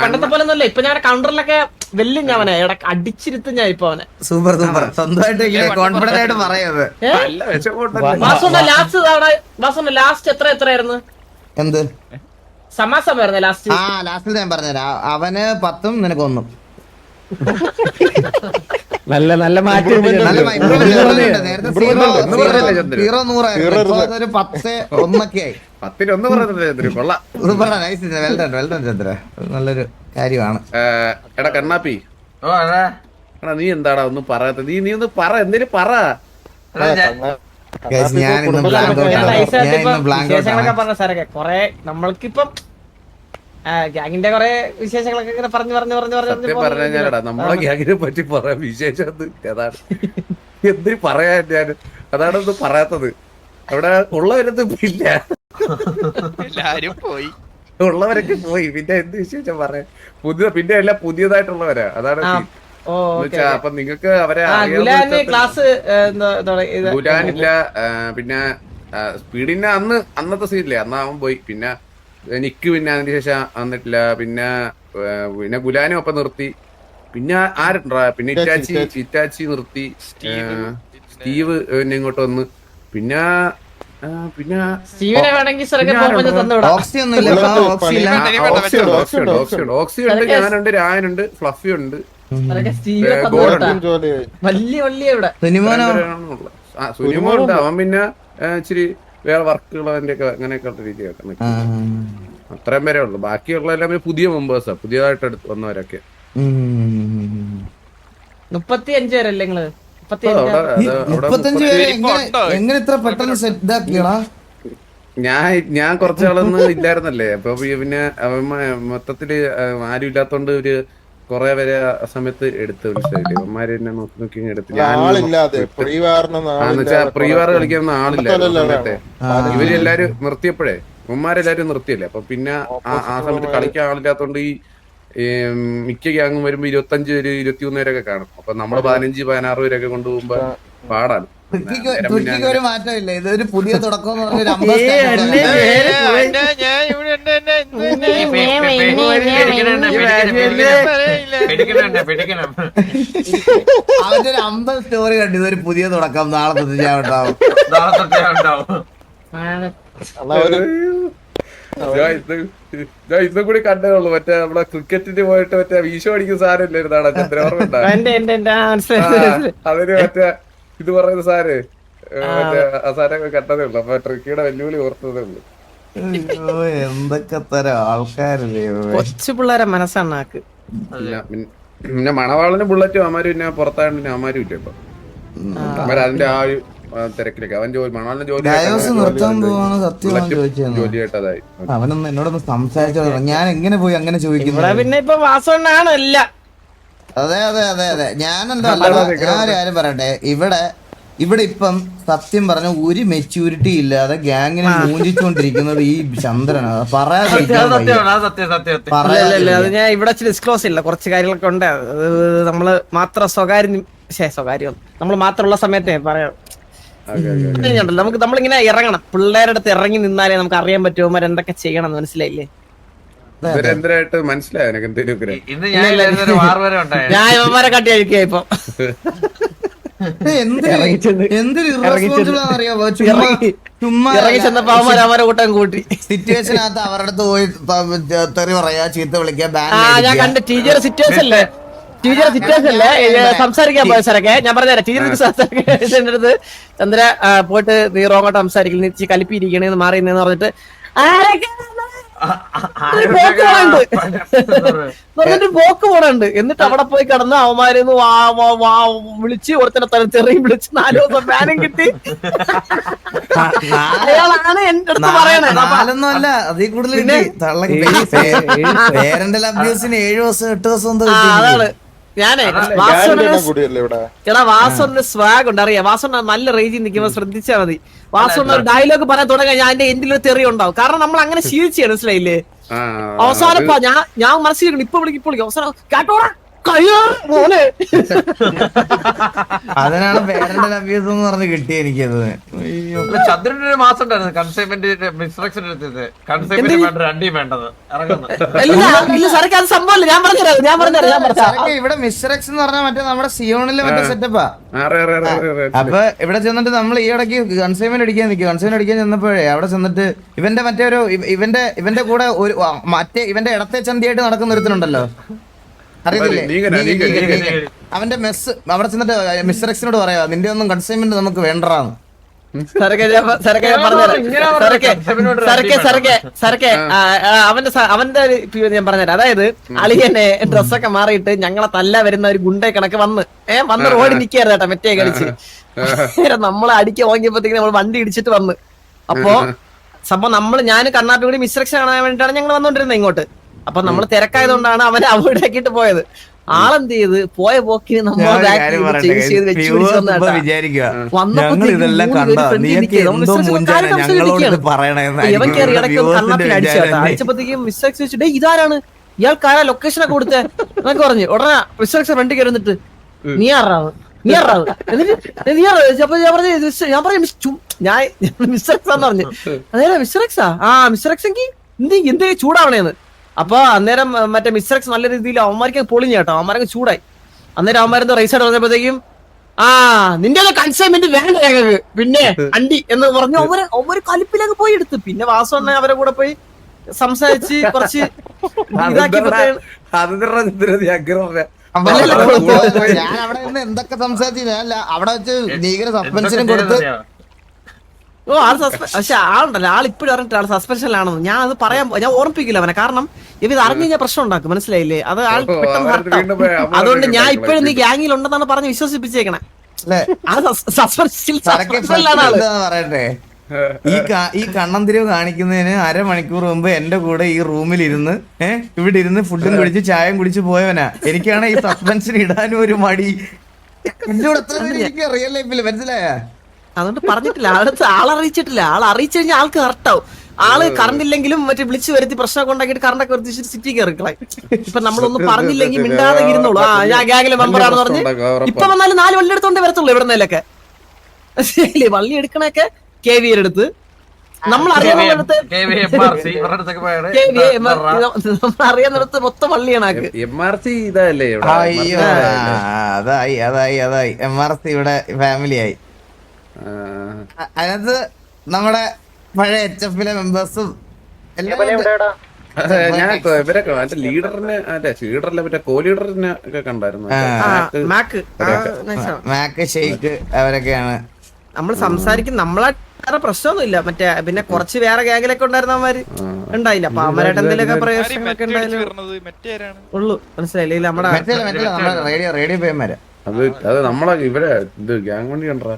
പണ്ടത്തെ പോലെ ഒന്നല്ല. ഇപ്പൊ ഞാൻ കൗണ്ടറിലൊക്കെ വെല്ലും ഞാൻ അവനെ അടിച്ചിരുത്തും ഞാൻ ഇപ്പൊ അവനെ. സൂപ്പർ സൂപ്പർ, സ്വന്തമായിട്ട് കോൺഫിഡന്റ് ആയിട്ട് പറയുന്നത്. നല്ല വിഷമമുണ്ടല്ലോ. ലാസ്റ്റ് എത്രയായിരുന്നു? എന്ത് സമാസമായിരുന്നു ലാസ്റ്റ്? ലാസ്റ്റിൽ ഞാൻ പറഞ്ഞുതരാം. അവന് 10 നിനക്ക് 1. നല്ല മാറ്റം. നേരത്തെ 0 100 10 1 ആയി. 10 1 പറഞ്ഞില്ലേ കൊള്ളാം. സൂപ്പറാ, നൈസ്, വെൽഡൺ ചന്ദ്ര, നല്ലൊരു കാര്യമാണ്. എടാ കണ്ണാപ്പി, എടാ നീ എന്താടാ ഒന്നും പറയാത്ത? നീ ഒന്ന് പറ, എന്തേലും പറ. ഞാൻ ഇന്ന് ബ്ലാങ്ക് പറഞ്ഞ സാറൊക്കെ കൊറേ നമ്മൾക്കിപ്പം ഗ്യാങ്ങിന്റെ കൊറേ വിശേഷങ്ങളൊക്കെ ഇങ്ങനെ സത്യം പറഞ്ഞാടാ, നമ്മളെ ഗ്യാങ്ങിനെ പറ്റി പറയാൻ വിശേഷം അതാണ്. എന്തിനു പറയാൻ ഞാൻ, അതാണ് ഒന്നും പറയാത്തത്. അവിടെ ഉള്ളവരൊന്നും ഇല്ല, ഉള്ളവരൊക്കെ പോയി. പിന്നെ എന്ത് വിശേഷം പറയാൻ? പിന്നെ എല്ലാം പുതിയതായിട്ടുള്ളവരാ, അതാണ്. അപ്പൊ നിങ്ങക്ക് അവരെ ഗുലാനില്ല, പിന്നെ സ്പീഡിന്റെ അന്നത്തെ സീനില്ലേ, അന്ന് അവൻ പോയി. പിന്നെ നിക്ക് പിന്നെ അതിന് ശേഷം വന്നിട്ടില്ല. പിന്നെ ഗുലാനും ഒപ്പം നിർത്തി. പിന്നെ ആരുണ്ടാ, പിന്നെ ഇറ്റാച്ചി നിർത്തി. സ്റ്റീവ് പിന്നെ ഇങ്ങോട്ട് വന്ന്. പിന്നെ ഓക്സി ഉണ്ട്, ഞാനുണ്ട്, രായനുണ്ട്, ഫ്ലഫി ഉണ്ട്, സുനിമോനുണ്ട്. അവൻ പിന്നെ ഇച്ചിരി വേറെ വർക്കുകൾ അതിന്റെ ഒക്കെ അങ്ങനെയൊക്കെ രീതിയൊക്കെ അത്രയും പേരെ ഉള്ളു. ബാക്കിയുള്ള എല്ലാം പുതിയ മെമ്പേഴ്സാ, പുതിയതായിട്ട് വന്നവരൊക്കെ. 35 പേരല്ലേ നിങ്ങള്? 35 എങ്ങനെ ഇത്ര പെട്ടെന്ന് സെറ്റ് ആക്കിയടാ? ഞാൻ കുറച്ചാളൊന്നും ഇല്ലായിരുന്നല്ലേ, അപ്പൊ പിന്നെ മൊത്തത്തില് ആരും ഇല്ലാത്തോണ്ട് ഒരു കൊറേ പേരെ ആ സമയത്ത് എടുത്ത് മനസ്സിലായില്ലേ, അവന്മാര് തന്നെ നോക്കി എടുത്തില്ല. പ്രീവാർ കളിക്കുന്ന ആളില്ല. ഇവരെല്ലാരും നിർത്തിയപ്പോഴേ ഉമ്മാരെല്ലാരും നിർത്തിയല്ലേ, അപ്പൊ പിന്നെ ആ സമയത്ത് കളിക്കാൻ ആളില്ലാത്തോണ്ട് ഈ മിക്ക ഗ്യാങ്ങും വരുമ്പോ 25 പേര് 23 പേരൊക്കെ കാണും. അപ്പൊ നമ്മള് 15 16 പേരൊക്കെ കൊണ്ടുപോകുമ്പോ പാടാണ്. ഒരു മാറ്റമില്ല, ഇതൊരു പുതിയ തുടക്കം. അവന്റെ ഒരു 50 സ്റ്റോറി കണ്ടു, ഇതൊരു പുതിയ തുടക്കം, നാളെ തൊട്ട് ഞാൻ ഉണ്ടാവും. ഞാൻ ഇന്നും കൂടി കണ്ടേ മറ്റേ നമ്മളെ ക്രിക്കറ്റിന് പോയിട്ട് മറ്റേ വീശോ അടിക്കുന്ന സാധനം ഇല്ലായിരുന്നാണ് ചന്ദ്രവർമ്മ. അതിന് മറ്റേ ഇത് പറയുന്ന സാര് മറ്റേ ആ സാരൊക്കെ കണ്ടതേ ഉള്ളു. അപ്പൊ ട്രിക്കിയുടെ വെല്ലുവിളി ഓർത്തതേ ഉള്ളു. എന്തൊക്കെ തരം ആൾക്കാരല്ലേ, കൊച്ചു പിള്ളേരെ മനസ്സാണ്. പിന്നെ മണവാളന് ബുള്ളറ്റും അമാരും പിന്നെ പുറത്തായോണ്ട് പിന്നെ അമാരും ഇല്ല ഇപ്പൊ. അതിന്റെ ആ ഒരു തിരക്കിലേക്ക് അവൻ മണവാളിന് ജോലി കേട്ടതായി. അവനൊന്നും എന്നോടൊന്ന് സംസാരിച്ചോ, ഞാൻ എങ്ങനെ പോയി അങ്ങനെ ചോദിക്കുന്നു? പിന്നെ ഇപ്പൊ വാസവണ്ണാണ് അല്ല. അതെ അതെ അതെ അതെ, ഞാനെന്താ ഞാൻ കാര്യം പറയട്ടെ, ഇവിടെ ഇപ്പം സത്യം പറഞ്ഞ ഒരു മെച്യൂരിറ്റി ഇല്ലാതെ ഗ്യാങ്ങിനെ മൂഞ്ചിച്ചോണ്ടിരിക്കുന്നത് ഈ ചന്ദ്രനാണ്. അത് ഞാൻ ഇവിടെ ഡിസ്ക്ലോസ് ഇല്ല, കുറച്ച് കാര്യങ്ങളൊക്കെ ഉണ്ട്. നമ്മള് മാത്രം സ്വകാര്യം നമ്മൾ മാത്രമുള്ള സമയത്തേ പറയാം. നമുക്ക് നമ്മളിങ്ങനെ ഇറങ്ങണം, പിള്ളേരുടെ അടുത്ത് ഇറങ്ങി നിന്നാലേ നമുക്ക് അറിയാൻ പറ്റുമോ എന്തൊക്കെ ചെയ്യണം എന്ന്. മനസ്സിലായില്ലേ? മനസ്സിലായോ? ഞാൻ ഇവന്മാരെ കാട്ടി അഴിക്കുക ഇപ്പൊ. എന്തൊരു അറിയാമോ, ചുമ്മാ ഇറങ്ങി ചെന്നപ്പോ അവന്മാരെ കൂട്ടം കൂട്ടി സിറ്റുവേഷനകത്ത് അവരുടെ അടുത്ത് പോയി തെറി പറയാ, ചീത്ത വിളിക്കുക. ഞാൻ കണ്ട ടീച്ചർ സിറ്റുവേഷൻ അല്ലേ, സംസാരിക്കാൻ പോയ സാറൊക്കെ ഞാൻ പറഞ്ഞുതരാം. ടീച്ചർ സംസാരിക്കാൻ അടുത്ത് ചന്ദ്ര പോയിട്ട് നീ റോങ്ങോട്ട് സംസാരിക്കില്ല, നീ കലിപ്പിരിക്കണേന്ന് മാറിയെന്ന് പറഞ്ഞിട്ട് പോക്ക് പോണുണ്ട്. എന്നിട്ട് അവിടെ പോയി കിടന്ന് അവന്മാരെന്ന് വിളിച്ച് ഒരുത്തനെ തെറിയും വിളിച്ച് 4 ദിവസം ബാനും കിട്ടി. അയാളാണ് എന്റെ അടുത്ത് പറയണത്. 4 അതിൽ കൂടുതൽ പേരന്റൽ അബ്യൂസിന് 7 ദിവസം 8 ദിവസം അതാണ് ഞാനേ കൂടിയല്ലേ ഇവിടെ എടാ വാസോന്റെ സ്വാഗ് ഉണ്ട് അറിയാം. വാസോണ്ണ നല്ല റേഞ്ചിൽ നിൽക്കുമ്പോ ശ്രദ്ധിച്ചാൽ മതി. വാസോണ്ണ ഒരു ഡയലോഗ് പറയാൻ തുടങ്ങാൻ ഞാൻ എന്റെ എന്തിലൊരു തെറി ഉണ്ടാവും. കാരണം നമ്മൾ അങ്ങനെ ശീലിച്ചാണ്, മനസ്സിലായില്ലേ? അവസാനം ഞാൻ മനസ്സിലാക്കണം, ഇപ്പൊ വിളിക്കും അവസാനം കേട്ടോടാ മോനെ. അതിനാണ് പേരന്റൽ അബ്യൂസ് എന്ന് പറഞ്ഞ് കിട്ടിയ എനിക്കത്. ചന്ദ്രന്റെ ഒരു മാസം ഉണ്ടായിരുന്നു കൺസൈൻമെന്റ് കൺസൈൻമെന്റ് വേണ്ട രണ്ടീം വേണ്ടത് ഇല്ല സാറേ അത് സംഭവമല്ല. ഞാൻ പറഞ്ഞുതരാം. ഇവിടെ മിസ്റ്റർ എക്സ് എന്ന് പറഞ്ഞാൽ മറ്റേ നമ്മുടെ സിയോണിലെ മറ്റേ സെറ്റപ്പാ. അപ്പൊ ഇവിടെ ചെന്നിട്ട് നമ്മൾ ഈ ഇടയ്ക്ക് കൺസൈൻമെന്റ് അടിക്കാൻ നിൽക്കും. കൺസൈൻമെന്റ് അടിക്കാൻ ചെന്നപ്പോഴേ അവിടെ ചെന്നിട്ട് ഇവന്റെ മറ്റേ ഒരു ഇവന്റെ കൂടെ ഒരു മറ്റേ ഇവന്റെ ഇടത്തെ ചന്തിയായിട്ട് നടക്കുന്ന ഒരുത്തനുണ്ടല്ലോ, അറിയത്തില്ലേ? അവന്റെ മെസ്സ് അവിടെ ചെന്നിട്ട് മിസ്റ്റർ എക്സിനോട് പറയാ നിന്റെ ഒന്നും കൺസൈൻമെന്റ് നമുക്ക് വേണ്ടറാന്ന്. അവന്റെ ഞാൻ പറഞ്ഞുതരാം. അതായത് അളിയനെ ഡ്രസ്സൊക്കെ മാറിയിട്ട് ഞങ്ങളെ തല്ല വരുന്ന ഒരു ഗുണ്ടേ കണക്ക് വന്ന് റോഡിൽ നിൽക്കായിരുന്നു കേട്ടോ, മെറ്റേ കളിച്ച്. നമ്മളെ അടിക്ക് വാങ്ങിയപ്പോഴത്തേക്ക് നമ്മൾ വണ്ടി ഇടിച്ചിട്ട് വന്ന്. അപ്പൊ സംഭവം ഞാൻ കർണാടക കൂടി മിസ്ട്രക്ഷൻ കാണാൻ വേണ്ടിയിട്ടാണ് ഞങ്ങൾ വന്നോണ്ടിരുന്നത് ഇങ്ങോട്ട്. അപ്പൊ നമ്മൾ തിരക്കായതുകൊണ്ടാണ് അവനെ അവോയ്ഡ് ആക്കിയിട്ട് പോയത്. ആളെന്ത് ചെയ്ത് പോയ പോക്കിന് അടിച്ചപ്പോഴത്തേക്കും മിസ്ട്രക്സ് വെച്ചിട്ട് ഇതാരാണ് ഇയാൾക്കാരാ ലൊക്കേഷനൊക്കെ കൊടുത്തേ എന്നൊക്കെ പറഞ്ഞു. ഉടനെ മിസ്ട്രക്സ് വണ്ടി കയറുന്നിട്ട് നീ ആറാവ് ഞാൻ മിസ്റ്റർക്സാന്ന് പറഞ്ഞു. അതേടാ മിസ്റ്റർക്സാ? ആ മിസ്റ്റർക്സെങ്കിൽ എന്തെങ്കിലും ചൂടാവണേന്ന്. അപ്പൊ അന്നേരം മറ്റേ മിസ്റ്റർക്സ് നല്ല രീതിയിൽ അവന്മാർക്ക് പൊളിഞ്ഞു കേട്ടോ. അവന്മാരൊക്കെ ചൂടായി. അന്നേരം അവന്മാരെന്തോ റൈസ് ആയിട്ട് പറഞ്ഞപ്പോഴത്തേക്കും നിന്റെ കൺസൈൻമെന്റ് വേണ്ട ഞങ്ങൾക്ക് പിന്നെ അണ്ടി എന്ന് പറഞ്ഞു. അവര് കലിപ്പിലൊക്കെ പോയി എടുത്ത്. പിന്നെ വാസവണ്ണ അവരെ കൂടെ പോയി സംസാരിച്ച് കുറച്ച് ഇതാക്കി. ഞാൻ അവിടെ നിന്ന് എന്തൊക്കെ സംസാരിച്ചില്ല. അവിടെ വെച്ച് ഭീകര സസ്പെൻഷനും കൊടുത്ത്. പക്ഷെ ആളുണ്ടല്ലോ, ആൾ ഇപ്പോഴും അറിഞ്ഞിട്ട് ആൾ സസ്പെൻഷനിലാണെന്ന് ഞാൻ അത് ഞാൻ ഓർമ്മിപ്പിക്കില്ല അവനെ. കാരണം ഇത് അറിഞ്ഞു കഴിഞ്ഞാൽ പ്രശ്നം ഉണ്ടാക്കും, മനസ്സിലായില്ലേ? അത് ആൾ പെട്ടെന്ന് ഹർട്ടാവും. അതുകൊണ്ട് ഞാൻ ഇപ്പോഴും നീ ഗ്യാങ്ങിൽ ഉണ്ടെന്നാണ് പറഞ്ഞ് വിശ്വസിപ്പിച്ചേക്കണേ. പറയട്ടെ, ഈ കണ്ണന്തിരിവ് കാണിക്കുന്നതിന് അരമണിക്കൂർ മുമ്പ് എന്റെ കൂടെ ഈ റൂമിൽ ഇരുന്ന് ഇവിടെ ഇരുന്ന് ഫുഡും കുടിച്ച് ചായയും കുടിച്ച് പോയവനാ. എനിക്കാണ് ഈ സസ്പെൻഷൻ ഇടാനും ഒരു മടി. എന്നോട് എത്ര റിയൽ ലൈഫിൽ മനസ്സിലായ? അതുകൊണ്ട് പറഞ്ഞിട്ടില്ല, ആളറിയിച്ചിട്ടില്ല. അറിയിച്ചു കഴിഞ്ഞാൽ ആൾക്ക് ഹർട്ടാവും. ആള് കറണ്ട് ഇല്ലെങ്കിലും മറ്റേ വിളിച്ചു വരുത്തി പ്രശ്നമൊക്കെ ഉണ്ടാക്കിയിട്ട് കറണ്ടൊക്കെ വരുത്തിച്ചിട്ട് സിറ്റി കയറിക്കളായി. ഇപ്പൊ നമ്മളൊന്നും പറഞ്ഞില്ലെങ്കിൽ മിണ്ടാതെ ഇരുന്നോളൂ. ഞാൻ ഗ്യാങ്ങിലെ മെമ്പറാണെന്ന് പറഞ്ഞ് ഇപ്പൊ വന്നാലും 4 വള്ളി എടുത്തോണ്ടേ വരത്തുള്ളൂ. എവിടെ നിന്നൊക്കെ വള്ളി എടുക്കണൊക്കെ KVA എടുത്ത് നമ്മൾ അറിയാവുന്നിടത്ത് അറിയാവുന്നിടത്ത് മൊത്തം വള്ളിയാണ്. അതായി MRC ഇവിടെ ഫാമിലി ആയി. അതിനകത്ത് നമ്മുടെ പഴയ HF മെമ്പേഴ്സും ഇവരൊക്കെ മറ്റേ ലീഡറിനെ ലീഡറിലെ മറ്റേ കോ ലീഡറിനെ ഒക്കെ കണ്ടായിരുന്നു. മാക്ക് ഷെയ്ക്ക് അവരൊക്കെയാണ് നമ്മൾ സംസാരിക്കും. നമ്മളെ വേറെ പ്രശ്നമൊന്നുമില്ല. മറ്റേ പിന്നെ കുറച്ച് വേറെ ഗ്യാങ്ങിലൊക്കെ ഉണ്ടായിരുന്നവന്മാര് ഉണ്ടായില്ല. അപ്പൊ അവരായിട്ട് എന്തെങ്കിലുമൊക്കെ പ്രയോജനങ്ങളൊക്കെ ഉള്ളു, മനസ്സിലായില്ലേ? നമ്മുടെ റേഡിയോ പേമാര് അത് നമ്മളെ ഇവരെ ഇത് ഗ്യാങ് വണ്ടി കണ്ടാ.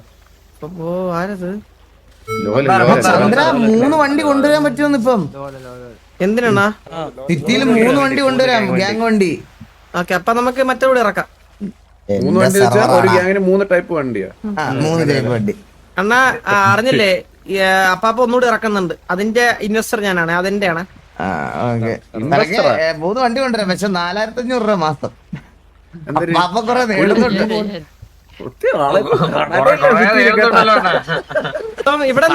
ആരത്? 3 വണ്ടി കൊണ്ടുവരാൻ പറ്റുമെന്ന് ഇപ്പം. എന്തിനാ സിറ്റിയിൽ 3 വണ്ടി കൊണ്ടുവരാം, ഗ്യാങ് വണ്ടി. ഓക്കെ, അപ്പൊ നമുക്ക് മറ്റേ കൂടെ ഇറക്കാം. 3 വണ്ടി വെച്ചാൽ ഒരു ഗ്യാങ്ങിന് 3 ടൈപ്പ് വണ്ടിയാ. 3 ടൈപ്പ് വണ്ടി. അണ്ണാ അറിഞ്ഞില്ലേ? അപ്പാപ്പ ഒന്നുകൂടി ഇറക്കുന്നുണ്ട്. അതിന്റെ ഇൻവെസ്റ്റർ ഞാനാണ്. അതിന്റെ ആണ്. 3 വണ്ടി കൊണ്ടുവരാം, പക്ഷെ 4500 രൂപ മാസം. അപ്പൊ കൊറേ നേടുന്നുണ്ട്. ഇവിടെ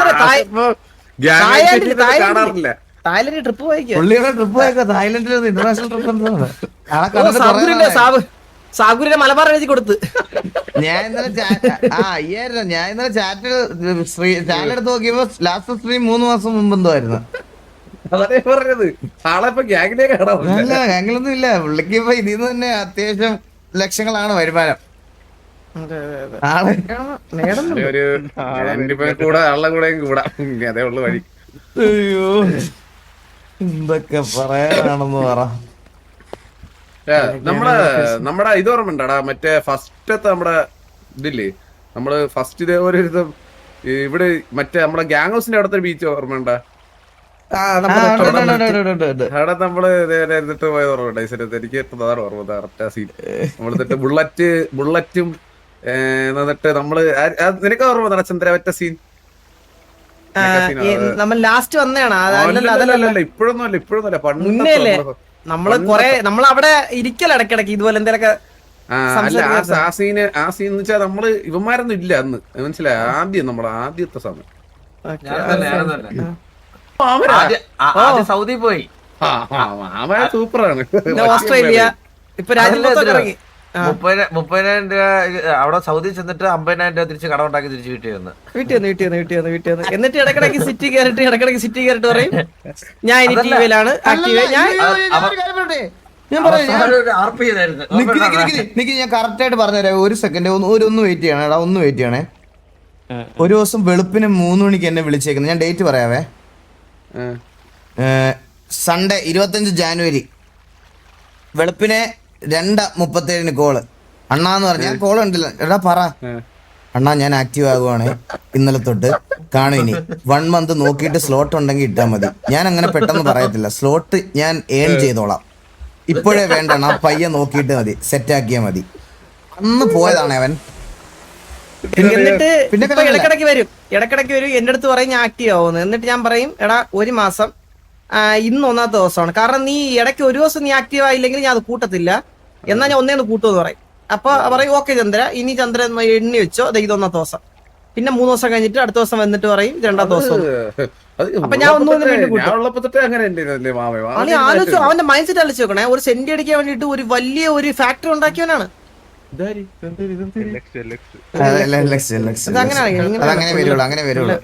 തായ്ലൻഡ് ട്രിപ്പ് പോയിക്കോ. തായ്ലൻഡിൽ ഇന്റർനാഷണൽ ട്രിപ്പ്. സാഗുരിന്റെ മലബാർ എഴുതി കൊടുത്ത് ഞാൻ ഇന്നലെ ചാറ്റിൽ ചാനലെടുത്ത് നോക്കിയപ്പോ ലാസ്റ്റ് സ്ട്രീം 3 മാസം മുമ്പ് എന്തോ ആയിരുന്നു. ഗ്യാങ്ങിലൊന്നും ഇല്ല പുള്ളിക്ക്. ഇപ്പൊ ഇതിന്ന് തന്നെ അത്യാവശ്യം ലക്ഷങ്ങളാണ് വരുമാനം. അയ്യോ എന്തൊക്കെ പറയാനാണെന്ന് പറ. നമ്മടെ ഇത് ഓർമ്മണ്ടാടാ, മറ്റേ ഫസ്റ്റത്തെ നമ്മടെ ഇതില്ലേ, നമ്മള് ഫസ്റ്റ് ഇതേപോലെ ഇവിടെ മറ്റേ നമ്മളെ ഗ്യാങ് ഹൗസിന്റെ അടുത്തൊരു ബീച്ച് ഓർമ്മണ്ടാ? അവിടെ നമ്മള് ഇതേപോലെ എന്നിട്ട് പോയത് ഓർമ്മ എനിക്ക് എത്തുന്നതാണ് ഓർമ്മ കറക്റ്റ് ആ സീൻ നമ്മൾ എന്നിട്ട് ബുള്ളറ്റും എന്നിട്ട് നമ്മള് നിനക്ക് ഓർമ്മ ചന്ദ്ര ഒറ്റ സീൻ നമ്മൾ ലാസ്റ്റ് വന്നതാണ് ഇപ്പോഴൊന്നും അല്ല മുന്നേല്ലേ നമ്മളവിടെ ഇരിക്കല ഇടക്കിടക്ക് ഇതുപോലെ എന്തെങ്കിലുമൊക്കെ ആ സീൻ എന്ന് വെച്ചാൽ നമ്മള് ഇവന്മാരൊന്നും ഇല്ല അന്ന് മനസ്സിലായി ആദ്യത്തെ സമയം സൗദി പോയി സൂപ്പറാണ് ഓസ്ട്രേലിയ ഇപ്പൊ രാജ്യത്ത് ഇറങ്ങി 30,000 രൂപ അവിടെ സൗദി ചെന്നിട്ട് 50,000 രൂപ തിരിച്ച് കടം ഉണ്ടാക്കി തിരിച്ച് വീട്ടിൽ വന്ന് എന്നിട്ട് ഇടക്കിടക്ക് സിറ്റി കയറിട്ട് പറയും ഞാൻ ഇനി ടിവിയിലാണ് ആക്റ്റീവ് ഞാൻ കറക്റ്റ് ആയിട്ട് പറഞ്ഞുതരാം. ഒരു സെക്കൻഡ് ഒന്ന് വെയിറ്റ് ചെയ്യണം എടാ, ഒന്ന് വെയിറ്റ് ചെയ്യണേ. ഒരു ദിവസം വെളുപ്പിന് 3 മണിക്ക് എന്നെ വിളിച്ചേക്കുന്നത്. ഞാൻ ഡേറ്റ് പറയാവേ. സൺഡേ 25 ജാനുവരി വെളുപ്പിനെ 2:37 കോള്. അണ്ണാന്ന് പറഞ്ഞ ഞാൻ കോള് കണ്ടില്ല. എടാ പറ അണ്ണാ ഞാൻ ആക്റ്റീവ് ആകുവാണ് ഇന്നലെ തൊട്ട് കാണും. ഇനി 1 മന്ത് നോക്കിയിട്ട് സ്ലോട്ട് ഉണ്ടെങ്കിൽ ഇട്ടാൽ മതി. ഞാൻ അങ്ങനെ പെട്ടെന്ന് പറയത്തില്ല. സ്ലോട്ട് ഞാൻ ഏൺ ചെയ്തോളാം. ഇപ്പോഴേ വേണ്ടണ്ണ, പയ്യെ നോക്കിയിട്ട് മതി, സെറ്റ് ആക്കിയാൽ മതി. അന്ന് പോയതാണ് അവൻ. എന്നിട്ട് ഇടക്കിടക്ക് വരും എന്റെ അടുത്ത് പറയും ഞാൻ ആക്റ്റീവ് ആവുന്നു. എന്നിട്ട് ഞാൻ പറയും എടാ 1 മാസം ഇന്ന് 1ാമത്തെ ദിവസമാണ്. കാരണം നീ ഇടയ്ക്ക് ഒരു ദിവസം നീ ആക്റ്റീവ് ആയില്ലെങ്കിൽ ഞാൻ അത് കൂട്ടത്തില്ല. എന്നാൽ ഞാൻ ഒന്നേന്ന് കൂട്ടുമെന്ന് പറയും. അപ്പൊ പറയും ഓക്കെ ചന്ദ്ര, ഇനി ചന്ദ്ര എണ്ണി വെച്ചോ, ഇത് 1ാമത്തെ ദിവസം. പിന്നെ 3 ദിവസം കഴിഞ്ഞിട്ട് അടുത്ത ദിവസം വന്നിട്ട് പറയും 2ാമത്തെ ദിവസം. അപ്പൊ ഞാൻ ആലോചിച്ചു, അവന്റെ മൈൻഡ് സെറ്റ് ആലോചിച്ച് നോക്കണേ. ഒരു സെന്റ് അടിക്കാൻ വേണ്ടിട്ട് ഒരു വലിയ ഒരു ഫാക്ടറി ഉണ്ടാക്കിയവനാണ്. അങ്ങനെ വരുള്ളൂ.